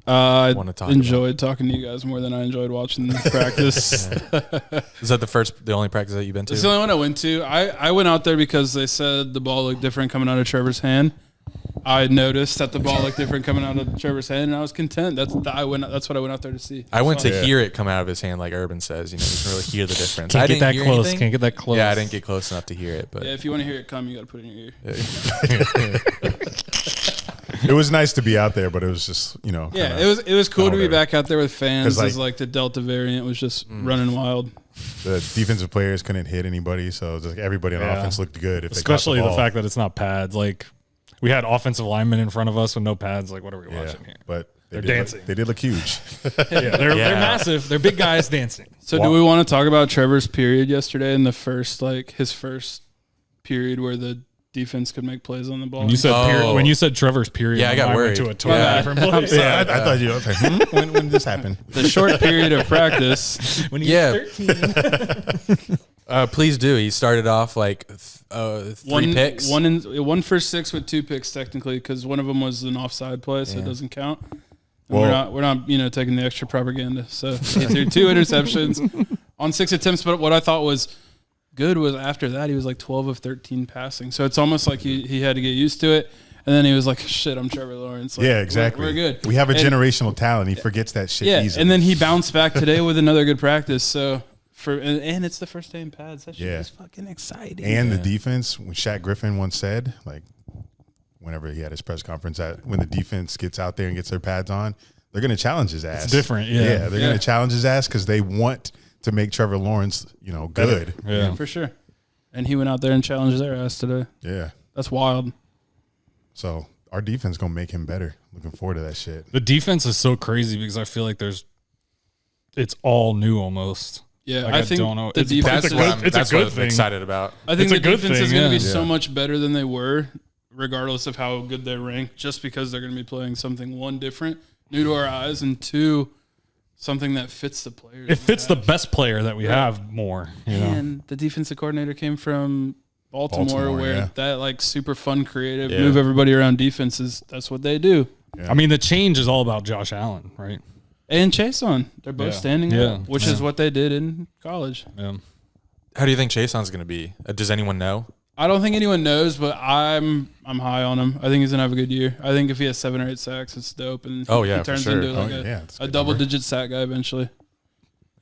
I want to talk enjoyed talking to you guys more than I enjoyed watching the practice. about? Is that the only practice that you've been to? It's the only one I went to. I went out there because they said the ball looked different coming out of Trevor's hand. I noticed that the ball looked different coming out of Trevor's hand, and I was content. That's what I went out there to see. I went to Yeah. hear it come out of his hand, like Urban says. You know, you can really hear the difference. Can't I get didn't that hear close. anything. Can't get that close. Yeah, I didn't get close enough to hear it, but Yeah, if you want to hear it come, you got to put it in your ear. It was nice to be out there, but it was just, you know. Yeah, kinda it was cool to be whatever. back out there with fans. 'Cause, As like the Delta variant was just running wild. The defensive players couldn't hit anybody, so it was like everybody on Yeah. offense looked good. If Especially they the caught the fact that it's not pads. Like we had offensive linemen in front of us with no pads. Like what are we ball. watching here? But They're did look- dancing. they did look huge. Yeah, they're massive. They're big guys dancing. So do we want to talk about Trevor's period yesterday in the first his first period where the defense could make plays on the ball? When you said Oh. when you said Trevor's period, Yeah, I got my mind worried. went to a totally Yeah. different place. Yeah, I thought you. Okay, when did this happen? The short period of practice. When Yeah. 13. please do. He started off like 3 picks. One for 6 with 2 picks technically because one of them was an offside play, so it doesn't count. And Well- we're not taking the extra propaganda. So he threw 2 interceptions on 6 attempts. But what I thought was good was after that he was like 12 of 13 passing. So it's almost like he had to get used to it. And then he was like, "Shit, I'm Trevor Lawrence." Like, Yeah, exactly. We're good. We have a And- generational talent. He forgets that shit Yeah, easily. and then he bounced back today with another good practice. So and it's the first day in pads. That shit Yeah. is fucking exciting. And the defense, when Shaq Griffin once said, like, whenever he had his press conference, that when the defense gets out there and gets their pads on, they're going to challenge his ass. It's different, yeah. Yeah, they're Yeah. going to challenge his ass because they want to make Trevor Lawrence, good. Yeah. for sure. And he went out there and challenged their ass today. Yeah. That's wild. So our defense going to make him better. Looking forward to that shit. The defense is so crazy because I feel like it's all new almost. Yeah, Like, I think don't know. the It's- defense. That's a what good- I'm, it's a that's good what I'm thing. excited about. I think it's the a good defense is thing, going to be yeah. so much better than they were, regardless of how good they rank. Just because they're going to be playing something, one, different, new to our eyes, and two, something that fits the players. It fits the best player that we have more. You know? And the defensive coordinator came from Baltimore where yeah. that like super fun, creative, Yeah. move everybody around defenses. That's what they do. Yeah. I mean, the change is all about Josh Allen, right? And Chase on, they're both Yeah. standing Yeah. up, which is what they did in college. Yeah. How do you think Chason's going to be? Does anyone know? I don't think anyone knows, but I'm high on him. I think he's gonna have a good year. I think if he has 7 or 8 sacks, it's dope, and Oh, yeah, he for turns sure. into like Oh, yeah, it's a a good double-digit sack guy eventually.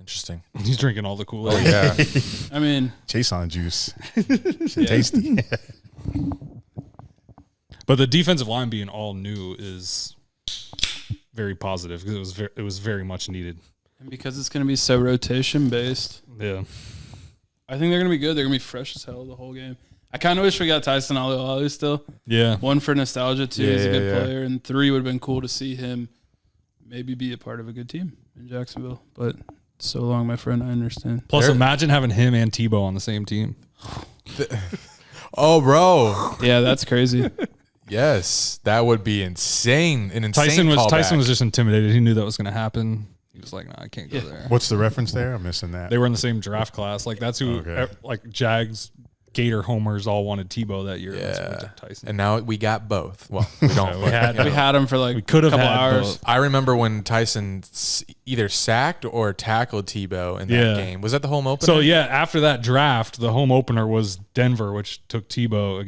Interesting. He's drinking all the Kool-Aid. Oh, yeah. I mean, Chase on juice. Shit tasty. But the defensive line being all new is very positive because it was very much needed. and because it's gonna be so rotation based, Yeah. I think they're gonna be good. They're gonna be fresh as hell the whole game. I kind of wish we got Tyson Alualu still. Yeah. 1 for nostalgia, 2 he's a Yeah, good yeah. player, and 3 would have been cool to see him maybe be a part of a good team in Jacksonville. But so long, my friend, I understand. Plus, They're- imagine having him and Tebow on the same team. Oh, bro. Yeah, that's crazy. Yes. That would be insane. An insane Tyson was callback. just intimidated. He knew that was going to happen. He was like, "No, I can't go there." What's the reference there? I'm missing that. They were in the same draft class. Like that's who, like Jags, Gator homers all wanted Tebow that year. That's why we took Tyson. And now we got both. Well, we don't. we had him for like we could have couple had hours. both. I remember when Tyson either sacked or tackled Tebow in that game. Was that the home opener? So after that draft, the home opener was Denver, which took Tebow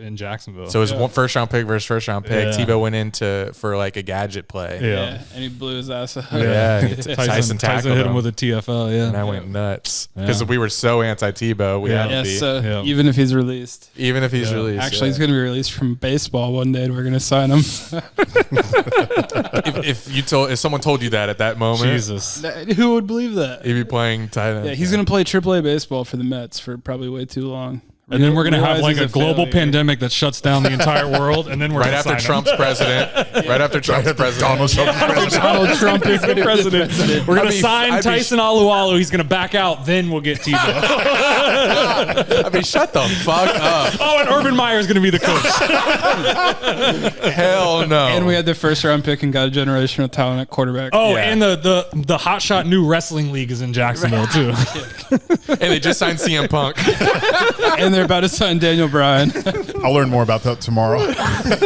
in Jacksonville. So it was first round pick versus first round pick. Yeah. Tebow went in for like a gadget play. Yeah. And he blew his ass out. Yeah. Tyson tackled hit him with a TFL. Yeah. And I went nuts because we were so anti Tebow. We had to be. So even if he's released. Even if he's released. Actually, he's going to be released from baseball one day and we're going to sign him. if someone told you that at that moment, Jesus. Who would believe that? he'd be playing tight end. Yeah, he's going to play AAA baseball for the Mets for probably way too long. And then we're going to have like Realizes a global failure. pandemic that shuts down the entire world. And then we're right gonna after sign Trump's president. Right after Trump's president. Donald Trump's president. Donald Trump is the president. We're going to sign I'd be- Tyson Alualu. He's going to back out. Then we'll get Tebow. I mean, shut the fuck up. Oh, and Urban Meyer's going to be the coach. Hell no. And we had the first round pick and got a generational talent at quarterback. Oh, Yeah. and the hotshot new wrestling league is in Jacksonville too. and they just signed CM Punk. And they're about to sign Daniel Bryan. I'll learn more about that tomorrow.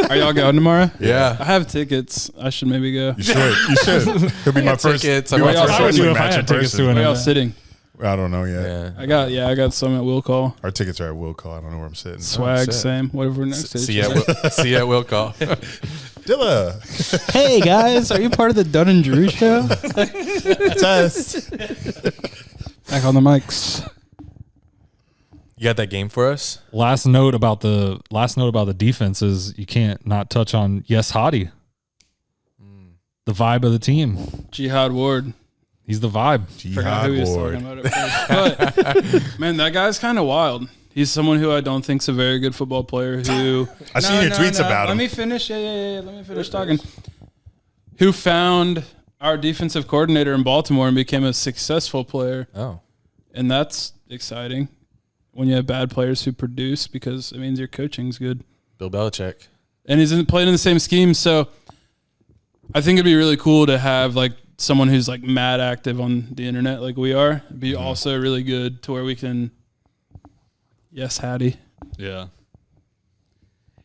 Are y'all going tomorrow? Yeah. I have tickets. I should maybe go. You should. It'll be my first. tickets. Be my I first I would wrestling do if I match in had tickets to person. an Where y'all event. sitting? I don't know yet. Yeah. I got some at Will Call. Our tickets are at Will Call. I don't know where I'm sitting. Swag, sick. same. Whatever we're next to. See you at Will Call. Dilla. Hey guys, are you part of the Dunn and Drew show? It's us. Back on the mics. You got that game for us? Last note about the defense is you can't not touch on Hottie. The vibe of the team. Jihad Ward. He's the vibe. Forgot who he was Ward. talking about at first. But man, that guy's kind of wild. He's someone who I don't think's a very good football player. Who I seen your tweets about him. Let me finish. Yeah. Let me finish talking. Who found our defensive coordinator in Baltimore and became a successful player, Oh. and that's exciting. When you have bad players who produce, because it means your coaching's good. Bill Belichick. And he's playing in the same scheme, so I think it'd be really cool to have like someone who's like mad active on the internet like we are. It'd be also really good to where we can Hattie. Yeah.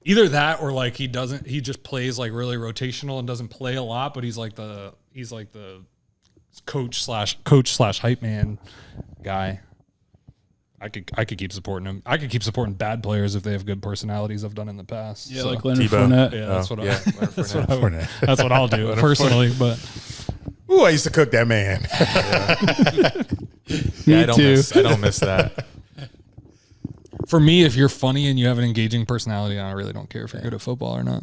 Either that or like he just plays like really rotational and doesn't play a lot, but he's like the coach slash hype man guy. I could keep supporting him. I could keep supporting bad players if they have good personalities. I've done in the past. Yeah, So, like Leonard Tebow. Fournette. yeah, that's what Fournette. that's what I'll do personally. But Ooh, I used to cook that man. Yeah, Me I don't miss that. for me, if you're funny and you have an engaging personality, I really don't care if you're good at football or not.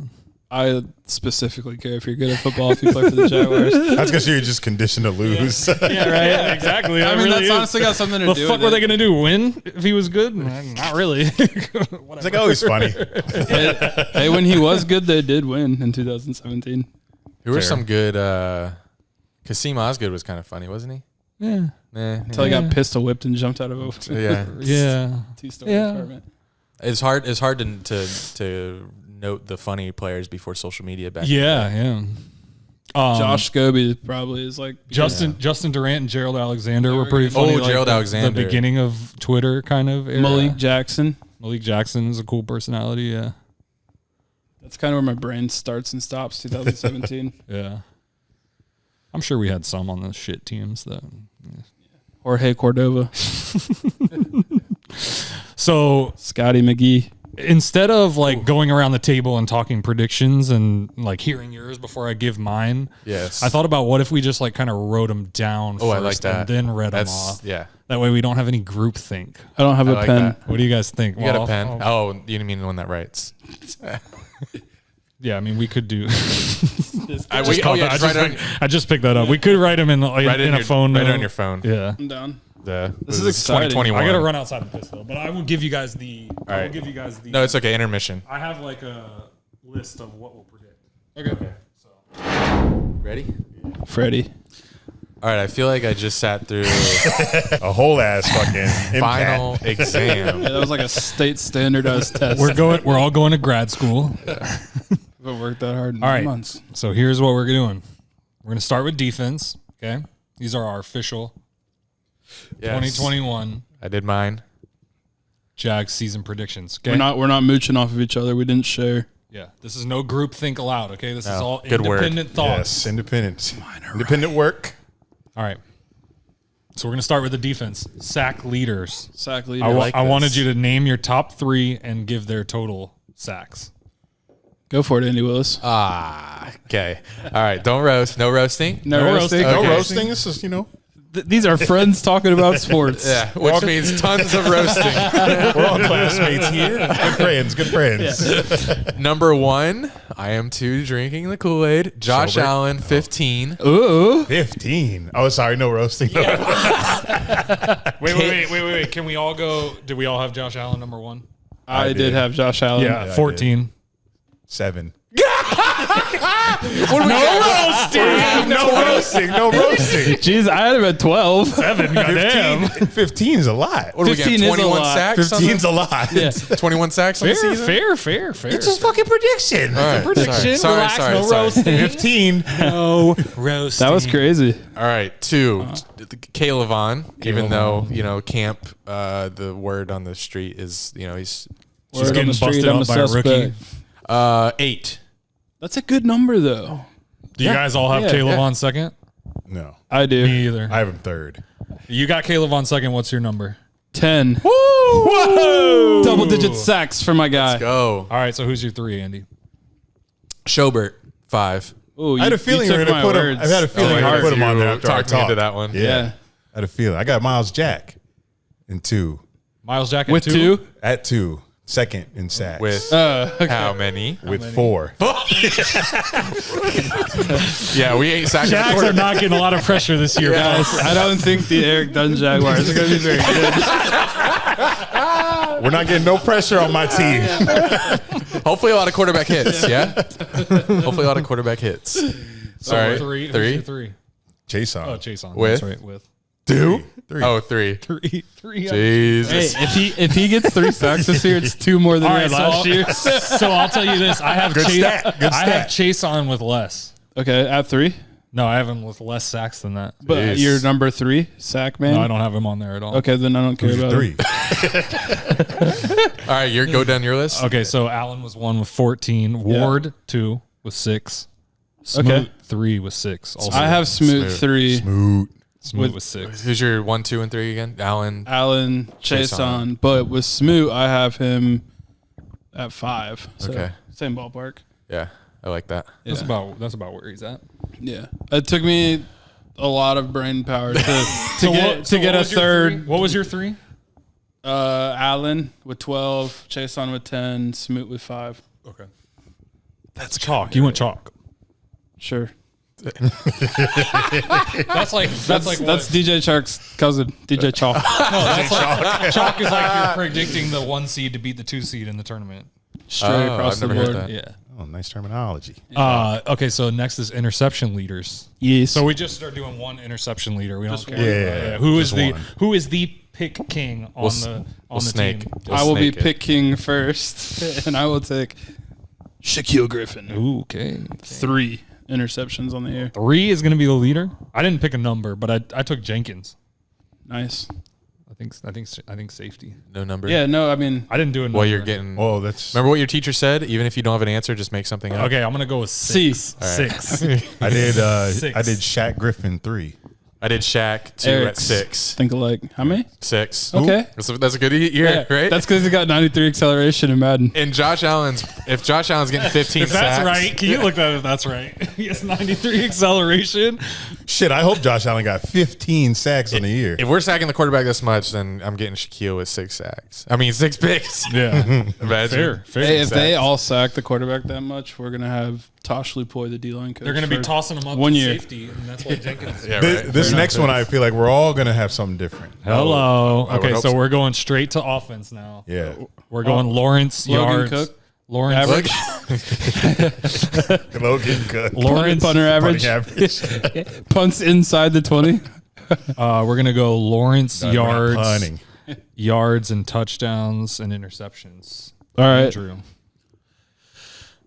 I specifically care if you're good at football if you play for the Jaguars. That's because you're just conditioned to lose. Yeah, right. Exactly. I mean, that's honestly got something to The do fuck with were they it. going to do? Win if he was good? Not really. It's like, oh, he's funny. Hey, when he was good, they did win in 2017. Who were some good Kasim Osgood was kind of funny, wasn't he? Yeah. Until he got pistol whipped and jumped out of a Yeah. Yeah. two-story Yeah. apartment. It's hard to note the funny players before social media back Yeah. Yeah. Josh Scobie probably is like Justin Durant and Gerald Alexander were pretty funny. Oh, Gerald the Alexander. beginning of Twitter kind of era. Malik Jackson. Malik Jackson is a cool personality. Yeah. That's kind of where my brain starts and stops. 2017. Yeah. I'm sure we had some on the shit teams that. Jorge Cordova, So Scotty McGee. instead of like going around the table and talking predictions and like hearing yours before I give mine, Yes. I thought about what if we just like kind of wrote them down Oh, first I like that. and then read them That's off. yeah. That way we don't have any group think. I don't have I a like pen. that. What do you guys think? You got a pen? Oh, you mean the one that writes? Yeah, I mean we could do. I just picked that up. We could write them in Write it in a phone. Write it note. on your phone. Yeah. I'm down. This is exciting. 2021. I gotta run outside of this though, but I will give you guys the. I will right. give you guys the. No, it's okay. Intermission. I have like a list of what we'll predict. Okay. So. Ready? Freddie. All right. I feel like I just sat through A whole ass fucking final exam. Yeah, that was like a state standardized test. We're all going to grad school. Haven't worked that hard in All right. months. So here's what we're doing. We're gonna start with defense. Okay. These are our official Yes. 2021 I did mine. Jags season predictions. Okay. We're not mooching off of each other. We didn't share. Yeah. This is no group think aloud. Okay. This is all good word. independent thoughts. Yes, independent work. All right. So we're going to start with the defense. Sac Leaders. Sac I, Leaders. I wanted you to name your top 3 and give their total sacks. Go for it, Andy Willis. Okay. All right. Don't roast. No roasting. No roasting. No Okay. roasting. This is, These are friends talking about sports. Yeah, which means tons of roasting. we're all classmates here. Good friends. Number 1, I am 2 drinking the Kool-Aid. Josh Sober. Allen, 15. Ooh. 15. Oh, sorry, no roasting. Wait. Can we all go? Did we all have Josh Allen number 1? I did have Josh Allen. Yeah, 14. 7. What do we got? No roasting. Jeez, I had him at 12. 7. Goddamn. 15 is a lot. What do we got? 15 is a 21 lot. sacks? 15's a lot. Yeah. 21 sacks on the season? Fair. It's just fucking prediction. All right, Prediction. Sorry, Relax. sorry, No sorry. roasting. 15. No roasting. That was crazy. All right, 2, Caleb Vaughn. Even though camp, the word on the street is he's She's Word on getting the street, busted I'm up a by a rookie. suspect. 8. That's a good number, though. Do you guys all have Yeah. Caleb on second? No, I do. Me either. I have him 3rd. You got Caleb on second. What's your number? 10. Whoa! Double-digit sacks for my guy. Go. All right, so who's your 3, Andy? Schobert, 5. Ooh, I had a feeling we were going to put him. I had a feeling we were going to put him on there after our Talked me talk. into that one. Yeah. I had a feeling. I got Miles Jack in 2. Miles Jack With 2? At 2. 2nd in sacks. With how many? With 4. Yeah, we ain't sacking the Jags are quarterback. not getting a lot lot this year, guys. I don't think the Eric Dunn Jaguars are going to be very good. We're not getting no pressure on my team. Hopefully a lot of quarterback hits, yeah? Hopefully a lot of quarterback hits. Sorry. 3. Who's 3? your 3? Chase on. Oh, Chase on. With? That's right. With 2. 3. Oh, 3. 3. Jesus. Hey, if he gets 3 sacks this year, it's 2 more than All he right, had last year. so I'll tell you this: I have Good Chase. stat. Good I have stat. Chase on with less. Okay, at 3. No, I have him with less sacks than that. But Jeez. you're number 3, sack man. No, I don't have him on there at all. Okay, then I don't care Who's your about 3? it. All right, go down your list. Okay, so Allen was 1 with 14. Ward 2 with 6. Smoot Okay. 3 with 6. Also, I have Smoot Smooth. 3, Smoot. Smoot with 6. Who's your 1, 2, and 3 again? Allen. Allen, Chase on. But with Smoot, I have him at 5. So Okay. same ballpark. Yeah, I like that. That's about where he's at. Yeah. It took me a lot of brain power to So get what a was your third. 3? What was your 3? Allen with 12, Chase on with 10, Smoot with 5. Okay, that's chalk. You went chalk. Sure. That's like That's DJ Chark's cousin, DJ Chalk. chalk is like you're predicting the 1 seed to beat the 2 seed in the tournament. Straight across I've the never heard board. that. Yeah. Oh, nice terminology. Okay, so next is interception leaders. Yes. So we just start doing one interception leader. We don't care. Yeah. Who is Just one. who is the pick king on the snake. team? We'll I will be snake it. pick king first, and I will take Shaquille Griffin. Ooh, okay. 3 interceptions on the air. 3 is going to be the leader. I didn't pick a number, but I took Jenkins. Nice. I think safety. No number. Yeah, no, I mean, I didn't do a number. Well, you're getting. Oh, that's. Remember what your teacher said? Even if you don't have an answer, just make something up. Okay, I'm going to go with C. 6. I did. Six. I did Shaq Griffin 3. I did Shaq 2 Eric's. at 6. think alike. How many? 6. Okay. That's a good year, right? That's because he got 93 acceleration in Madden. And Josh Allen's. If Josh Allen's getting 15 If that's sacks, right, can you look that if that's right? He has 93 acceleration. Shit, I hope Josh Allen got 15 sacks on the year. If we're sacking the quarterback this much, then I'm getting Shaquille with 6 sacks. I mean 6 picks. Yeah. Imagine. Fair. Hey, if they sacks. all sack the quarterback that much, we're gonna have Tosh Lupoy, the D-line coach. They're going to be for tossing them up 1 to year. safety, and that's why Jenkins. Yeah, This, right. this next one, I feel like we're all going to have something different. Hello. I would Okay, hope so so. we're going straight to offense now. Yeah. We're going Lawrence Logan yards. Cook, Lawrence average. Logan Cook. Lawrence Punter average. Punts inside the 20. We're gonna go Lawrence We're not yards, punting. yards and touchdowns and interceptions. All right. Drew.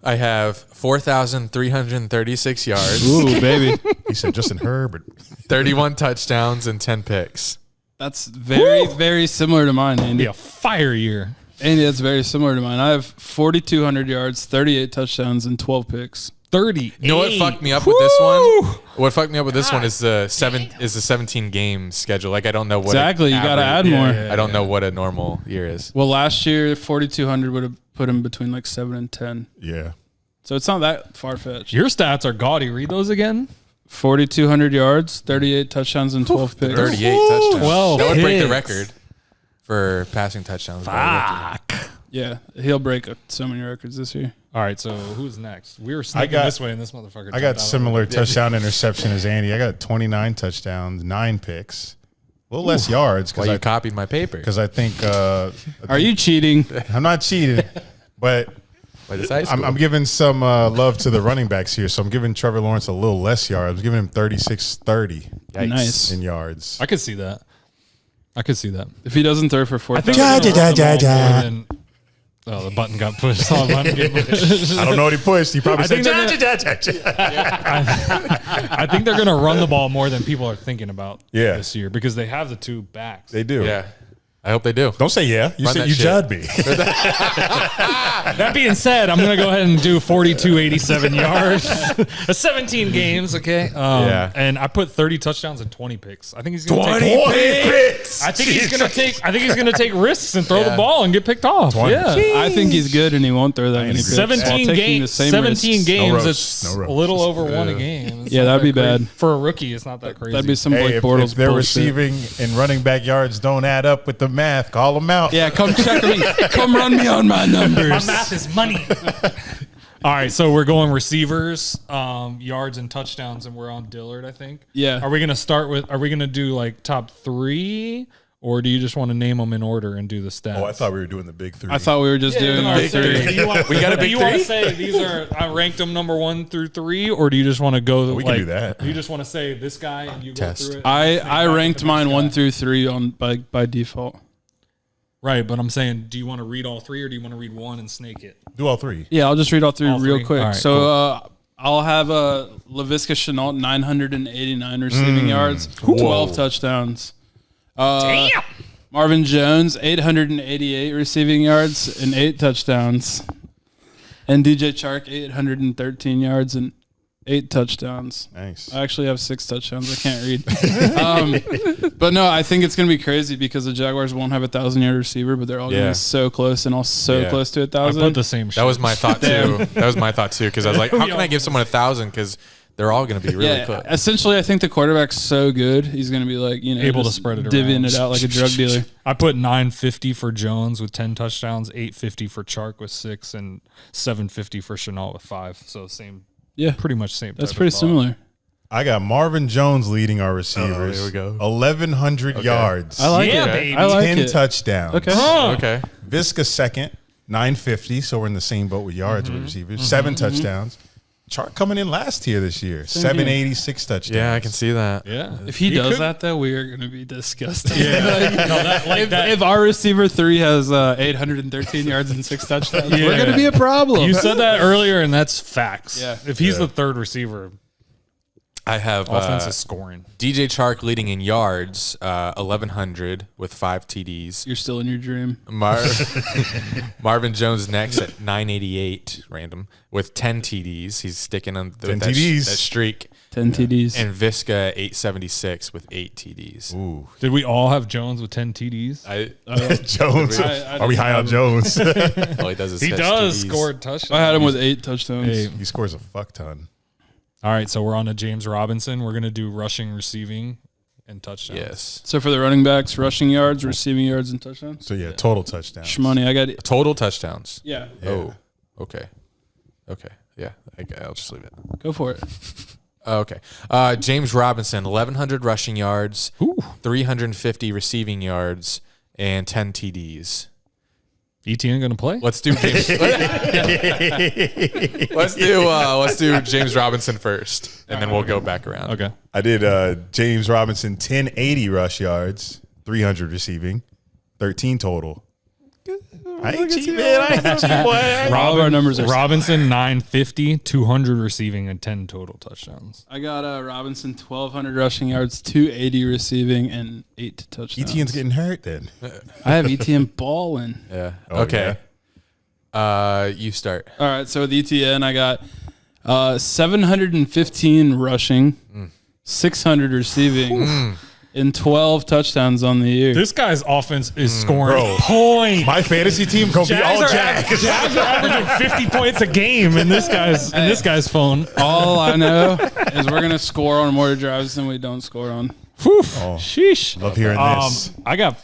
I have 4,336 yards, Ooh, baby. He said Justin Herbert. 31 touchdowns, and 10 picks. That's very similar to mine, Andy. Be a fire year. Andy, that's very similar to mine. I have 4,200 yards, 38 touchdowns, and 12 picks. 30. You know what fucked me up with this one? What fucked me up with this one is the 17 game schedule. Like I don't know what Exactly. You got to add more. I don't know what a normal year is. Well, last year, 4,200 would have put him between like 7 and 10. Yeah. So it's not that far-fetched. Your stats are gaudy. Read those again. 4,200 yards, 38 touchdowns, and 12 picks. 38 touchdowns. 12 that would break the hits. record for passing touchdowns. Fuck. Yeah, he'll break so many records this year. All right, so who's next? We were sneaking this way, and this motherfucker. I got similar touchdown interception as Andy. I got 29 touchdowns, 9 picks. A little less yards Why you copied my paper? because I think Are you cheating? I'm not cheating, but I'm giving some love to the running backs here. So I'm giving Trevor Lawrence a little less yards. I'm giving him 36-30 Nice. in yards. I could see that. If he doesn't throw for 4 I think touchdowns, they're gonna run the ball more than- Oh, the button got pushed. Saw the button get pushed. I don't know what he pushed. He probably said, I think they're going to run the ball more than people are thinking about this year because they have the 2 backs. They do. Yeah. I hope they do. Don't say yeah. You Run said that you shit. judged me. That being said, I'm going to go ahead and do 4,287 yards. 17 games, okay? Yeah. And I put 30 touchdowns and 20 picks. I think he's going to 20 take picks. I think he's going to take risks and throw the ball and get picked off. 20. Yeah. I think he's good and he won't throw that many picks. 17 games. 17 games. roast. It's No roast. a little over 1 a game. It's Yeah, not that'd be that crazy. bad. For a rookie, it's not that crazy. That'd be some Hey, Blake if Bortles their bullshit. receiving and running back yards don't add up with the math, call them out. Yeah, come check me. Come run me on my numbers. My math is money. All right, so we're going receivers, yards and touchdowns, and we're on Dillard, I think. Yeah. Are we going to start with? Are we going to do like top 3, or do you just want to name them in order and do the stats? Oh, I thought we were doing the big 3. I thought we were just doing our big 3. three. We got a big You want to 3? say these are? I ranked them number 1 through 3, or do you just want to go? We can do that. You just want to say this guy and you Test. go through it. I ranked mine 1 through 3 on by default. Right, but I'm saying, do you want to read all 3, or do you want to read 1 and snake it? Do all 3. Yeah, I'll just read all 3 All real 3? quick. All right, So I'll have LaVisca Chenault 989 receiving yards, 12 touchdowns. Damn. Marvin Jones 888 receiving yards and 8 touchdowns. And DJ Chark 813 yards and 8 touchdowns. Nice. I actually have 6 touchdowns. I can't read. But no, I think it's going to be crazy because the Jaguars won't have a 1,000-yard receiver, but they're all going to Yeah. be so close and all so Yeah. close to I 1,000. put the same. That was my thought too. That was my thought too because I was like, how can I give someone 1,000? Because they're all going to be really close. Essentially, I think the quarterback's so good, he's going to be like, Able to just spread it divvying around. it out like a drug dealer. I put 950 for Jones with 10 touchdowns, 850 for Chark with 6, and 750 for Chenault with 5. So same, Yeah, pretty much same. that's type pretty of thought. similar. I got Marvin Jones leading our receivers. here we go. 1,100 yards. I like Yeah, it. baby. I like 10 it. touchdowns. Okay. Okay. Visca second, 950. So we're in the same boat with yards with receivers. 7 touchdowns. Chart coming in last here this year. 786 touchdowns. Yeah, I can see that. Yeah. If he does could- that, though, we are going to be disgusting. that. If our receiver 3 has 813 yards and 6 touchdowns, Yeah. we're going to be a problem. You said that earlier, and that's facts. Yeah. If he's the third receiver, I have offense is scoring. DJ Chark leading in yards, 1,100 with 5 TDs. You're still in your dream. Marvin Jones next at 988 random with 10 TDs. He's sticking on 10 that, TDs. that streak. 10 TDs. And Visca 876 with 8 TDs. Ooh. Did we all have Jones with 10 TDs? Jones. I Are we high on Jones? All he does is He catch does TDs. score touchdowns. I had him with 8 touchdowns. Hey. He scores a fuck ton. All right, so we're on to James Robinson. We're going to do rushing, receiving, and touchdowns. Yes. So for the running backs, rushing yards, receiving yards, and touchdowns. So, yeah, total touchdowns. Shmoney, I got it. Total touchdowns. Yeah, Yeah. Oh, okay. Okay. Yeah, I'll just leave it. go for it. Okay. James Robinson, 1,100 rushing yards, 350 receiving yards, and 10 TDs. ETN going to play? Let's do James. let's do James Robinson first, and then we'll go back around. Okay. I did James Robinson, 1080 rush yards, 300 receiving, 13 total. I ain't cheap, man. I ain't cheap, boy. All of our numbers are Robinson 950, 200 receiving, and 10 total touchdowns. I got Robinson 1,200 rushing yards, 280 receiving, and 8 touchdowns. ETN's getting hurt then. I have ETN balling. Yeah. Oh, okay. You start. All right, so with ETN, I got 715 rushing, 600 receiving, and 12 touchdowns on the year. This guy's offense is scoring points. My fantasy team gonna be all Jags. Jags are averaging 50 points a game in this guy's phone. All I know is we're gonna score on more drives than we don't score on. Whew. Sheesh. Love hearing this. I got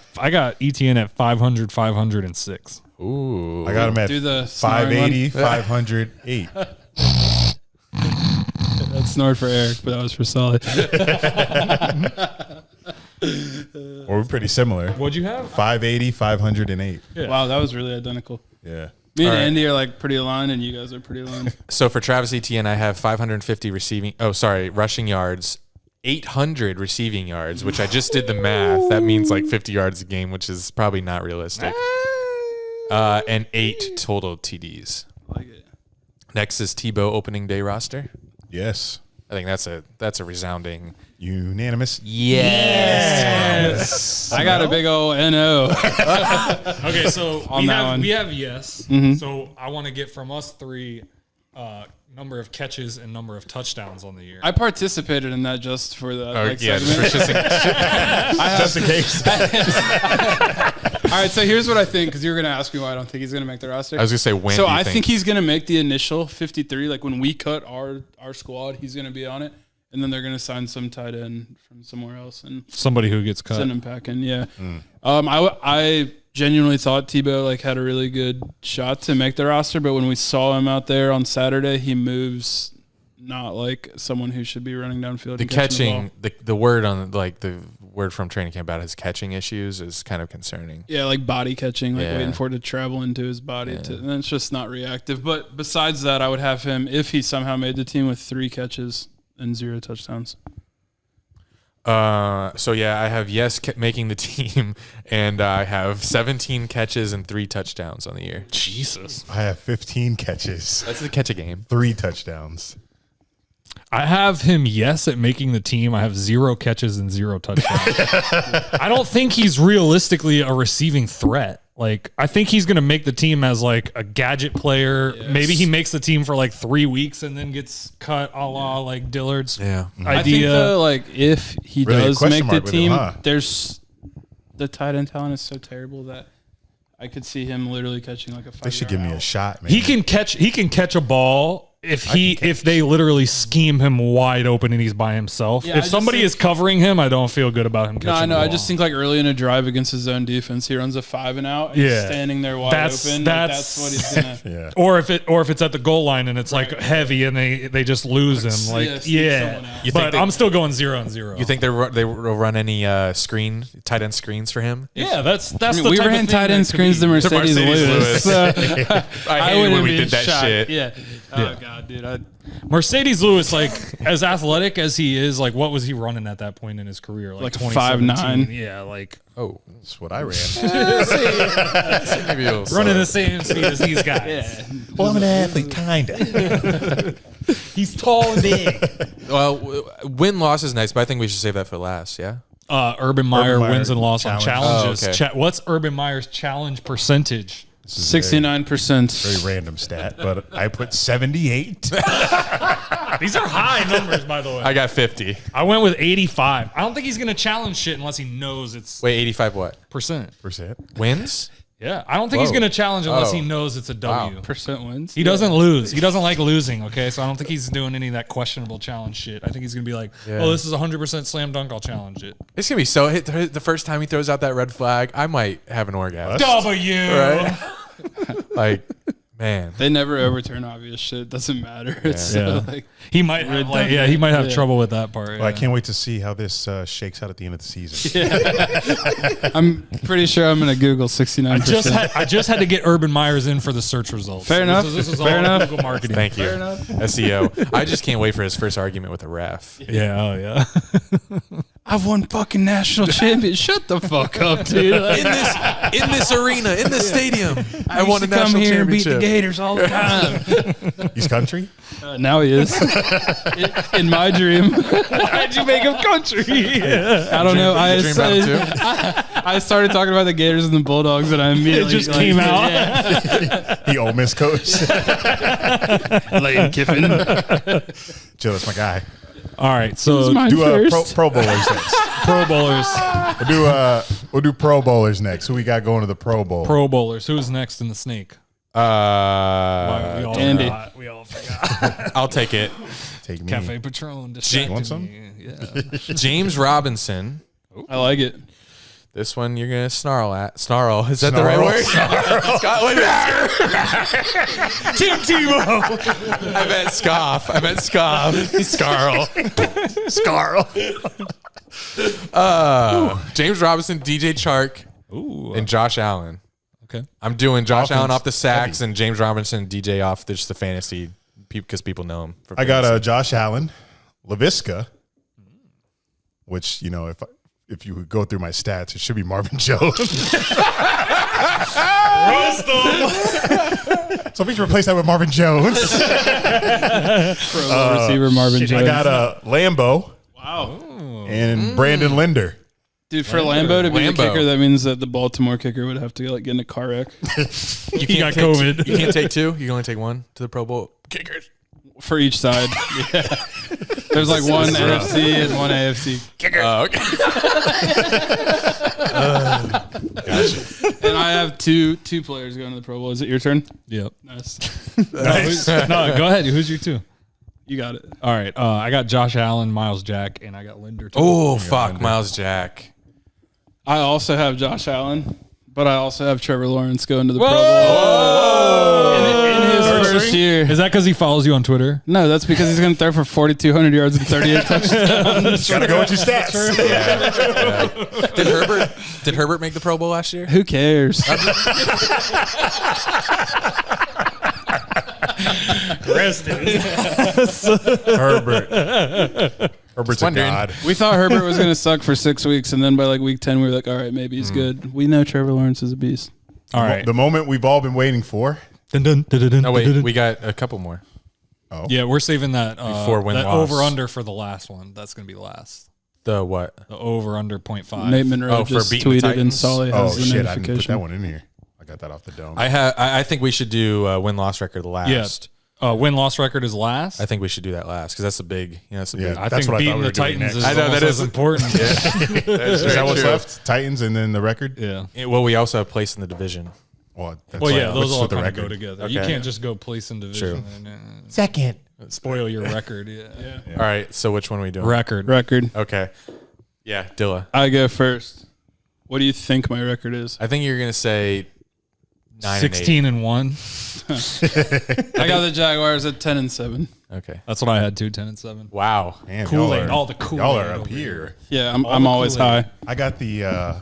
ETN at 500, 506. Ooh. I got him at Do the 580, 508. That's snort for Eric, but that was for Solid. Or we're pretty similar. What'd you have? 580, 508. Yeah. Wow, that was really identical. Yeah. Me and All right. Andy are like pretty aligned, and you guys are pretty aligned. So for Travis Etienne, I have 550 rushing yards, 800 receiving yards, which I just did the math. That means like 50 yards a game, which is probably not realistic. And 8 total TDs. Like it. Next is Tebow opening day roster. Yes. I think that's a resounding Unanimous. yes. I got a big old NO. Okay, so On that one. we have yes. So I want to get from us 3 number of catches and number of touchdowns on the year. I participated in that just for the Yeah, segment. Just in case. All right, so here's what I think, because you're going to ask me why I don't think he's going to make the roster. I was gonna say when. So do you I think he's going to make the initial 53. Like when we cut our squad, he's going to be on it, and then they're going to sign some tight end from somewhere else and Somebody who gets cut. send him packing. Yeah. I genuinely thought Tebow like had a really good shot to make the roster, but when we saw him out there on Saturday, he moves not like someone who should be running downfield. the and catching catching the word on like the word from training camp about his catching issues is kind of concerning. Yeah, like body catching, like Yeah. waiting for it to travel into his body. And it's just not reactive. But besides that, I would have him, if he somehow made the team, with 3 catches and 0 touchdowns. So yeah, I have making the team, and I have 17 catches and 3 touchdowns on the year. Jesus. I have 15 catches, That's a catch a game. 3 touchdowns. I have him at making the team. I have 0 catches and 0 touchdowns. I don't think he's realistically a receiving threat. Like, I think he's going to make the team as like a gadget player. Yes. Maybe he makes the team for like 3 weeks and then gets cut a la like Dillard's Yeah. idea. I think though, like if he Really a does question make the mark with him, team, huh? there's the tight end talent is so terrible that I could see him literally catching like a 5 They should give me a shot, man. He can catch a ball if they literally scheme him wide open and he's by himself. Yeah, I If just somebody think- is covering him, I don't feel good about him catching No, I know. the I ball. just think like early in a drive against his own defense, he runs a 5 and out and he's Yeah. standing there wide That's- open. that's- That's what he's gonna. Yeah. Or if it's at the goal line and it's like heavy and they just lose him. Like sneak someone out. You but think they- I'm still going 0 and 0. You think they will run any tight end screens for him? Yeah, that's I the mean, we type of ran thing tight that end could screens be. to Mercedes Lewis. I hated wouldn't when we be did that shocked. shit. Yeah. Oh Yeah. god, dude. Mercedes Lewis, like as athletic as he is, like what was he running at that point in his career? Like 2017? 5'9". Yeah, like Oh, That's what I ran. maybe it'll running the same speed as these guys. Well, I'm an athlete, kind of. He's tall and big. Well, win-loss is nice, but I think we should save that for last, yeah? Urban Meyer Meyer wins and losses on challenge. challenges. Oh, okay. What's Urban Meyer's challenge percentage? 69%. Very random stat, but I put 78. These are high numbers, by the way. I got 50. I went with 85. I don't think he's going to challenge shit unless he knows it's Wait, 85 what? percent. Wins? Yeah, I don't think he's Whoa. going to challenge unless he Oh. knows it's a W. Percent wins. He doesn't lose. He doesn't like losing, okay? So I don't think he's doing any of that questionable challenge shit. I think he's going to be like, oh, this is 100% slam dunk. I'll challenge it. It's going to be so hit the first time he throws out that red flag, I might have an orgasm. W. Right? Like, man. They never overturn obvious shit. It doesn't matter. It's Yeah. so, like He might have, he might have trouble with that part. Well, I can't wait to see how this shakes out at the end of the season. I'm pretty sure I'm gonna Google 69%. I just had to get Urban Myers in for the search results. Fair enough. This is Fair all enough. Google marketing. Thank you. Fair enough. SEO. I just can't wait for his first argument with a ref. Yeah, oh yeah. I've won fucking national champion. Shut the fuck up, dude. Like, in this arena, in this stadium, I used won to a national come here and beat championship. the Gators all the time. He's country. Now he is. In my dream. How'd you make him country? I don't know. I started talking about the Gators and the Bulldogs, and I immediately It just came out. Yeah. He Ole Miss coach. Lane Kiffin. Joe, that's my guy. All right, Who's so mine Do first? Pro Bowlers next. Pro Bowlers. We'll do Pro Bowlers next. Who we got going to the Pro Bowl? Pro Bowlers. Who's next in the snake? Uh, We all Andy. forgot. We all forgot. I'll take it. Take me. Cafe Patron. You want some? Yeah. James Robinson. I like it. This one you're gonna snarl at. Snarl. Is that the right word? Scott, wait a minute. I meant scoff. Scarl. James Robinson, DJ Chark, and Josh Allen. Okay. I'm doing Josh Offense Allen off the sacks and James Robinson, DJ off just the fantasy because people know him. For I got fantasy. Josh Allen, LaVisca, which, if you would go through my stats, it should be Marvin Jones. So please replace that with Marvin Jones. For a low receiver, Marvin Jones. I got Lambo Wow. and Brandon Linder. Dude, for Lambo to be the Lambo. kicker, that means that the Baltimore kicker would have to get in a car wreck. He got take COVID. You can't take two. You can only take one to the Pro Bowl. Kickers. For each side. Yeah. There's like one NFC and one AFC. Okay. And I have two players going to the Pro Bowl. Is it your turn? Yep. Nice. No, go ahead. Who's your two? You got it. All right. I got Josh Allen, Miles Jack, and I got Linder. too. Oh, fuck. Miles Jack. I also have Josh Allen, but I also have Trevor Lawrence going to the Pro Bowl. In his first year. Is that because he follows you on Twitter? No, that's because he's going to throw for 4,200 yards and 38 touchdowns. Gotta go with your stats. Did Herbert make the Pro Bowl last year? Who cares? Herbert's a wondering. god. We thought Herbert was going to suck for 6 weeks, and then by like week 10, we were like, all right, maybe he's good. We know Trevor Lawrence is a beast. All right. The moment we've all been waiting for. No, wait. We got a couple more. Yeah, we're saving that Before win-loss. over under for the last one. That's going to be last. The what? The over under 0.5. Nate Monroe for just beating the tweeted, and Titans? Solly Oh, has the shit. I didn't put notification. that one in here. I got that off the dome. I think we should do win-loss record last. Win-loss record is last. I think we should do that last because that's a big. That's a big. Yeah. I That's think what I thought beating we were the doing Titans next. is I know, almost that as is- important. Is that what's left? Titans and then the record? Yeah. Well, we also have place in the division. Well, that's Well, yeah, what's those all with the kind of go record. together. You Okay. can't just go place in division True. and Second. spoil your record. Yeah. All right. So which one are we doing? Record. Record. Okay. Yeah, Dilla. I go first. What do you think my record is? I think you're gonna say 9 16 and 1. I got the Jaguars at 10-7. and 8. Okay. That's what I had too. 10 and 7. Wow. Damn, Kool-Aid, y'all are- all the Kool-Aid Y'all are up over here. Yeah, I'm the always Kool-Aid. high. I got the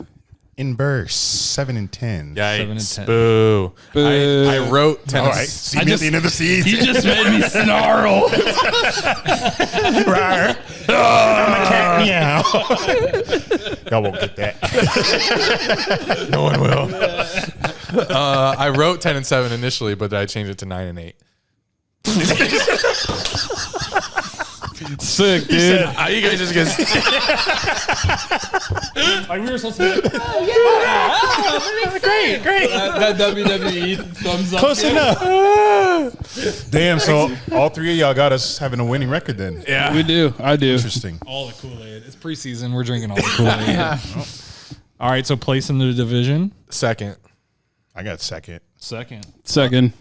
inverse 7 and 10. Yikes. 7 and 10. Boo. Boo. I wrote 10. All right. See me at the end of the season. You just made me snarl. Rawr. I'm a cat meow. Y'all won't get that. No one will. I wrote 10 and 7 initially, but I changed it to 9 and 8. Sick, dude. You guys just get. Like we were supposed to. That WWE thumbs up. Close enough. Damn, so all three of y'all got us having a winning record then. Yeah. We do. I do. Interesting. All the Kool-Aid. It's preseason. We're drinking all the Kool-Aid. All right, so place in the division. Second. I got second. Second. Second.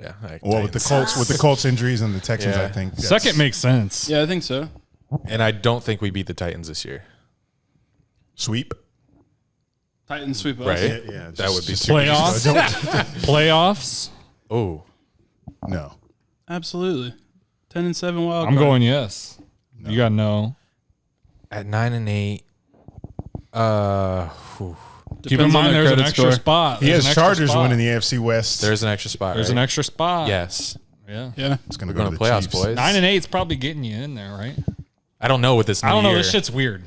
Yeah. Well, with the Colts injuries and the Texans, Yeah. I think that's- Second makes sense. Yeah, I think so. And I don't think we beat the Titans this year. sweep. Titans sweep us. Right? Yeah, That would be Playoffs. Playoffs. Oh. No. Absolutely. 10-7 wild I'm card. going yes. You got no. At 9 and 8. Keep in Depends on mind their there's an credit extra score. spot. He There's has an extra Chargers spot. winning the AFC West. There's an extra spot. There's right? an extra spot. Yes. Yeah. Yeah. It's going We're to go going to to the playoffs, Chiefs. boys. 9 and 8 is probably getting you in there, right? I don't know what this. I don't know. Year, This shit's weird.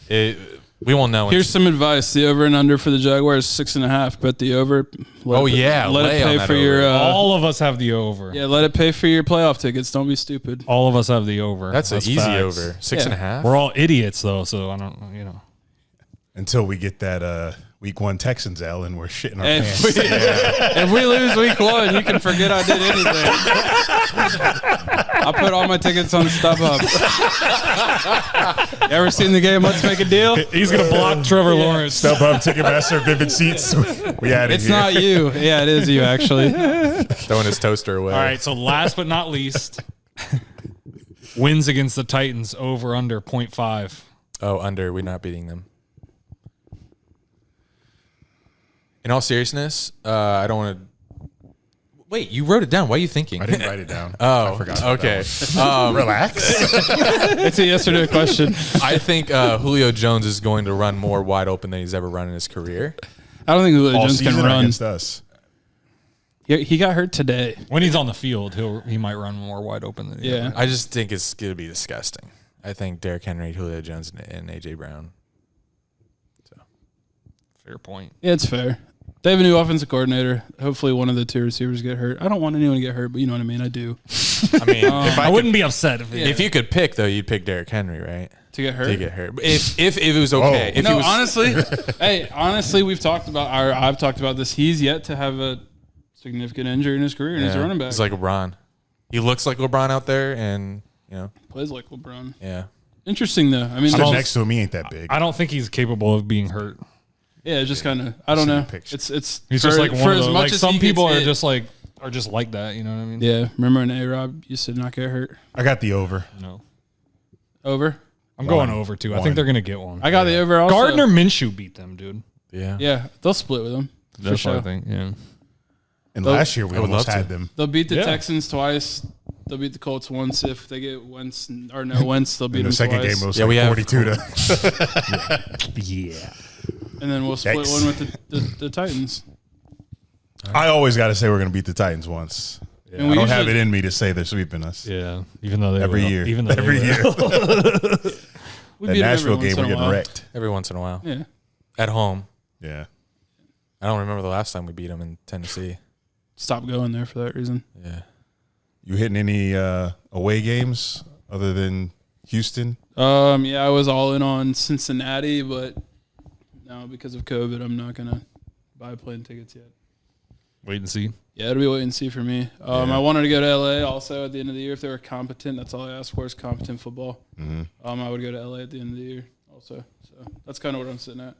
We won't know. Here's some advice: the over and under for the Jaguars 6.5. Bet the over. Let it pay for your. All of us have the over. Yeah, let it pay for your playoff tickets. Don't be stupid. All of us have the over. That's an easy facts. over. 6.5. We're all idiots though, so I don't. Until we get that week 1 Texans L and we're shitting our pants. If we lose week 1, you can forget I did anything. I put all my tickets on StubHub. You ever seen the game Let's Make a Deal? He's gonna block Trevor Lawrence. StubHub, Ticketmaster, Vivid Seats. We had it. It's here. not you. Yeah, it is you actually. Throwing his toaster away. All right, so last but not least, wins against the Titans over under 0.5. Oh, under. We're not beating them. In all seriousness, I don't want to. Wait, you wrote it down. Why are you thinking? I didn't write it down. Oh, I forgot. Okay. Relax. It's a yes or no question. I think Julio Jones is going to run more wide open than he's ever run in his career. I don't think Julio All Jones can season run. against us. He got hurt today. When he's on the field, he might run more wide open than he Yeah. ever. I just think it's going to be disgusting. I think Derrick Henry, Julio Jones, and A.J. Brown. Fair point. Yeah, it's fair. They have a new offensive coordinator. Hopefully one of the 2 receivers get hurt. I don't want anyone to get hurt, but you know what I mean? I do. I mean, if I wouldn't be upset if you could pick, though, you'd pick Derrick Henry, right? To get hurt? To get hurt. But if it was okay. Whoa. If he was, honestly, I've talked about this. He's yet to have a significant injury in his career, and he's a running back. He's like LeBron. He looks like LeBron out there, and, plays like LeBron. Yeah. Interesting, though. I mean, Stood next to him, he ain't that big. I don't think he's capable of being hurt. yeah, it's just kind of, I don't Seen know. the picture. It's He's for, just like for one of as those. much Like as some he people gets are hit- just like that. You know what I mean? Yeah, remember when A-Rob used to not get hurt? I got the over. No, Over? I'm going over too. I One. think they're gonna get one. I got the over also. Gardner Minshew beat them, dude. Yeah. Yeah, they'll split with him. That's sure. what I think. Yeah. And last year we I would almost love had to. them. They'll beat the Yeah. Texans twice. They'll beat the Colts once if they get Wentz. Or no, Wentz, they'll beat In them the second twice. game, it was Yeah, we like have- 42 to. Yeah. And then we'll split Yikes. one with the Titans. I always got to say we're going to beat the Titans once. And I we don't have usually- it in me to say they're sweeping us. Yeah. Even though they Every will. year. Even though Every they year. will. We That beat them every Nashville once game, in we're a getting while. wrecked. Every once in a while. Yeah. At home. Yeah. I don't remember the last time we beat them in Tennessee. Stop going there for that reason. Yeah. You hitting any away games other than Houston? Yeah, I was all in on Cincinnati, but now because of COVID, I'm not gonna buy plane tickets yet. Wait and see. Yeah, it'll be wait and see for me. I wanted to go to LA also at the end of the year if they were competent. That's all I asked for is competent football. Mm-hmm. I would go to LA at the end of the year also. So that's kind of what I'm sitting at.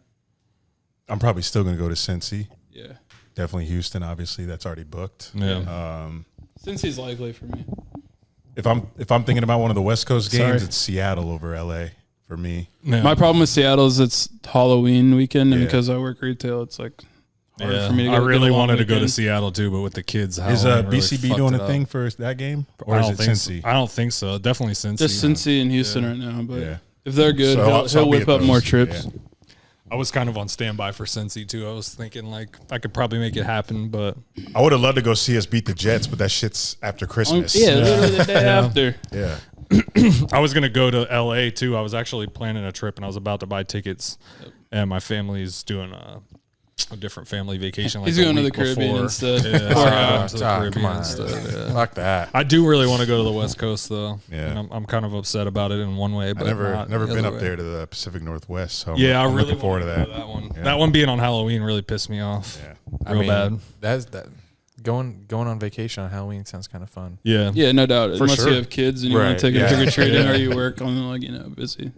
I'm probably still going to go to Cincy. Yeah, Definitely Houston, obviously. That's already booked. Yeah. since he's likely for me. If I'm thinking about one of the West Coast games, Sorry. it's Seattle over LA for me. Yeah. My problem with Seattle is it's Halloween weekend, and Yeah. because I work retail, it's like hard Yeah. for me to go. I get a really long wanted to go to weekend. Seattle too, but with the kids, Is Halloween really BCB fucked doing it a up. thing for that game? Or I is don't it think Cincy? so. I don't think so. Definitely Cincy. Just Cincy and Houston right now, but Yeah. if they're good, So he'll, I'll he'll be whip at up those. more trips. Yeah. I was kind of on standby for Cincy too. I was thinking like I could probably make it happen, but I would have loved to go see us beat the Jets, but that shit's after Christmas. Yeah, literally the day after. Yeah. I was gonna go to LA too. I was actually planning a trip and I was about to buy tickets, and my family's doing a different family vacation. Like He's a going to the week Caribbean before. instead. Yeah, so Or, I'm going to the come Caribbean on. instead. Yeah. Fuck that. I do really want to go to the West Coast though. Yeah. And I'm kind of upset about it in one way, but I never not been the up other there way. to the Pacific Northwest. So Yeah, I'm I really looking forward to wanna that. go that one. Yeah. That one being on Halloween really pissed me off. Yeah. Real bad. That's that. Going on vacation on Halloween sounds kind of fun. Yeah. Yeah, no doubt. For Unless sure. you have kids and you Right, want to take yeah. them trick or treating, Yeah. or you work on busy.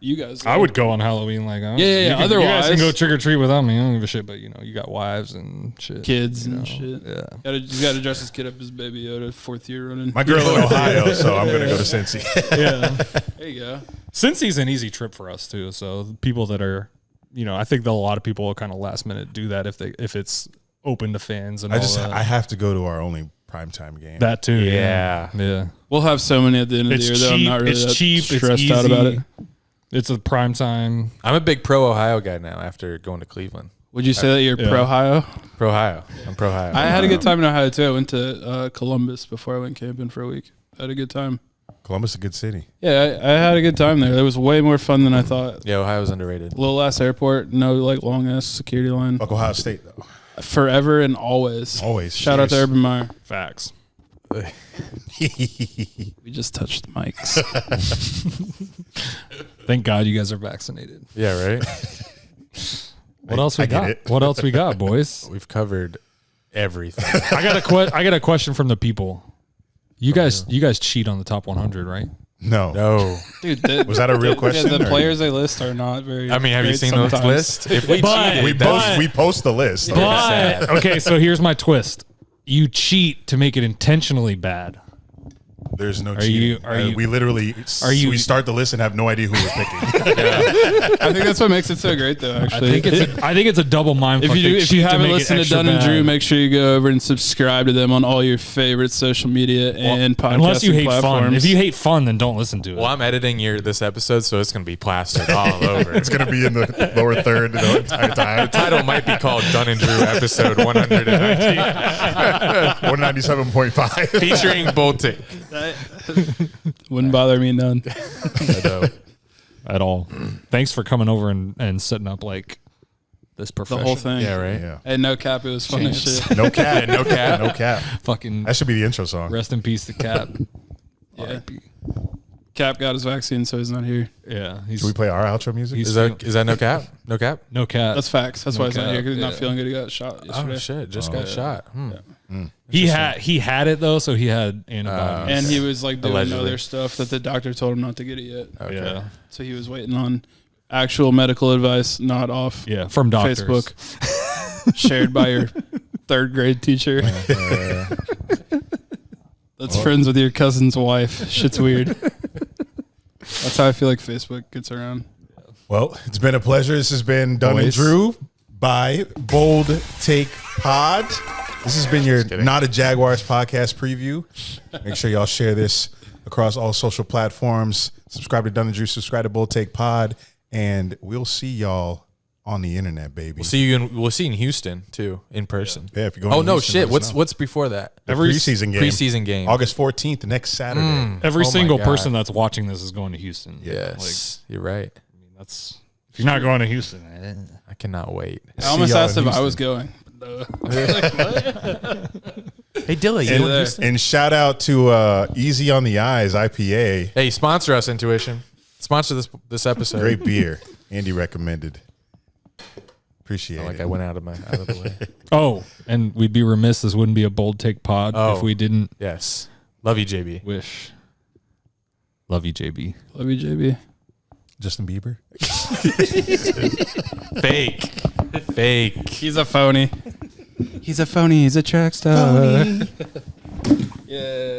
You guys, I would go on Halloween. Like, Yeah. you guys can Otherwise- go trick or treat without me. I don't give a shit. But you got wives and shit, kids you and know? shit. Yeah. You got to dress this kid up as Baby Yoda, 4th year running. My girl in Ohio, so I'm going to go to Cincy. Yeah. There you go. Cincy's an easy trip for us too. So the people that are, I think that a lot of people will kind of last minute do that if it's open to fans and all that. I have to go to our only primetime game. That too. Yeah. Yeah. We'll have so many at the end of the It's year, though. I'm cheap. not really It's that cheap. It's stressed out about it. It's a prime time. I'm a big pro Ohio guy now after going to Cleveland. Would you say that you're Yeah. pro Ohio? Pro Ohio. I'm pro Ohio. I had a good time in Ohio too. I went to Columbus before I went camping for a week. I had a good time. Columbus is a good city. Yeah, I had a good time there. It was way more fun than I thought. Yeah, Ohio's underrated. Little ass airport, no like long ass security line. Fuck Ohio State though. Forever and always. Always. Shout out to Urban Meyer. Facts. We just touched the mics. Thank God you guys are vaccinated. Yeah, right. What else we got? What else we got, boys? We've covered everything. I got a question from the people. You guys cheat on the top 100, right? No. Dude, was that a real question? The players they list are not very. I mean, have you seen the list? If we cheated, we post the list. But okay, so here's my twist. You cheat to make it intentionally bad. There's no cheating. We literally we start the list and have no idea who we're picking. I think that's what makes it so great, though. Actually, I think it's a double mind. If you haven't listened to Dunn and Drew, make sure you go over and subscribe to them on all your favorite social media and podcasting unless you hate platforms. fun. If you hate fun, then don't listen to it. Well, I'm editing this episode, so it's going to be plastered all over. It's going to be in the lower third the entire time. The title might be called Dunn and Drew episode 119. 197.5. Featuring Boltic. Wouldn't bother me none. At all. Thanks for coming over and setting up like this profession. The whole thing. Yeah, right. Yeah. And no cap, it was fun as shit. No cap. No cap. No cap. Fucking That should be the intro song. rest in peace to Cap. Yeah. Cap got his vaccine, so he's not here. Yeah. Should we play our outro music? Is that no cap? No cap? No Cap. That's facts. That's why he's not cap, here, because he's not yeah. feeling good. He got shot yesterday. Oh shit! Just got shot. He had it though, so he had antibodies. And he was like doing Allegedly. other stuff that the doctor told him not to get it yet. Okay. Yeah. So he was waiting on actual medical advice, not off Yeah. From doctors. Facebook, shared by your third grade teacher. That's friends with your cousin's wife. Shit's weird. That's how I feel like Facebook gets around. Well, it's been a pleasure. This has been Dunn and Drew by Bold Take Pod. This has been your Not a Jaguars podcast preview. Make sure y'all share this across all social platforms. Subscribe to Dunn and Drew, subscribe to Bold Take Pod, and we'll see y'all on the internet, baby. We'll see you in Houston too, in person. Yeah, if you go. Oh to no, Houston, shit! let us know. What's before that? The preseason game? Preseason game. August 14th, next Saturday. Every Oh my single God. person that's watching this is going to Houston. Yes, you're right. That's if you're not going to Houston. I cannot wait. I almost y'all asked in if I Houston. was going. Hey Dilla, you in Houston? And shout out to Easy on the Eyes IPA. Hey, sponsor us, Intuition. Sponsor this episode. Great beer. Andy recommended. Appreciate Like it. I went out of the way. Oh, and we'd be remiss. This wouldn't be a Bold Take Pod Oh. if we didn't Yes, love you, JB. wish. Love you, JB. Love you, JB. Justin Bieber. Fake. He's a phony. He's a phony. He's a track star. Yeah.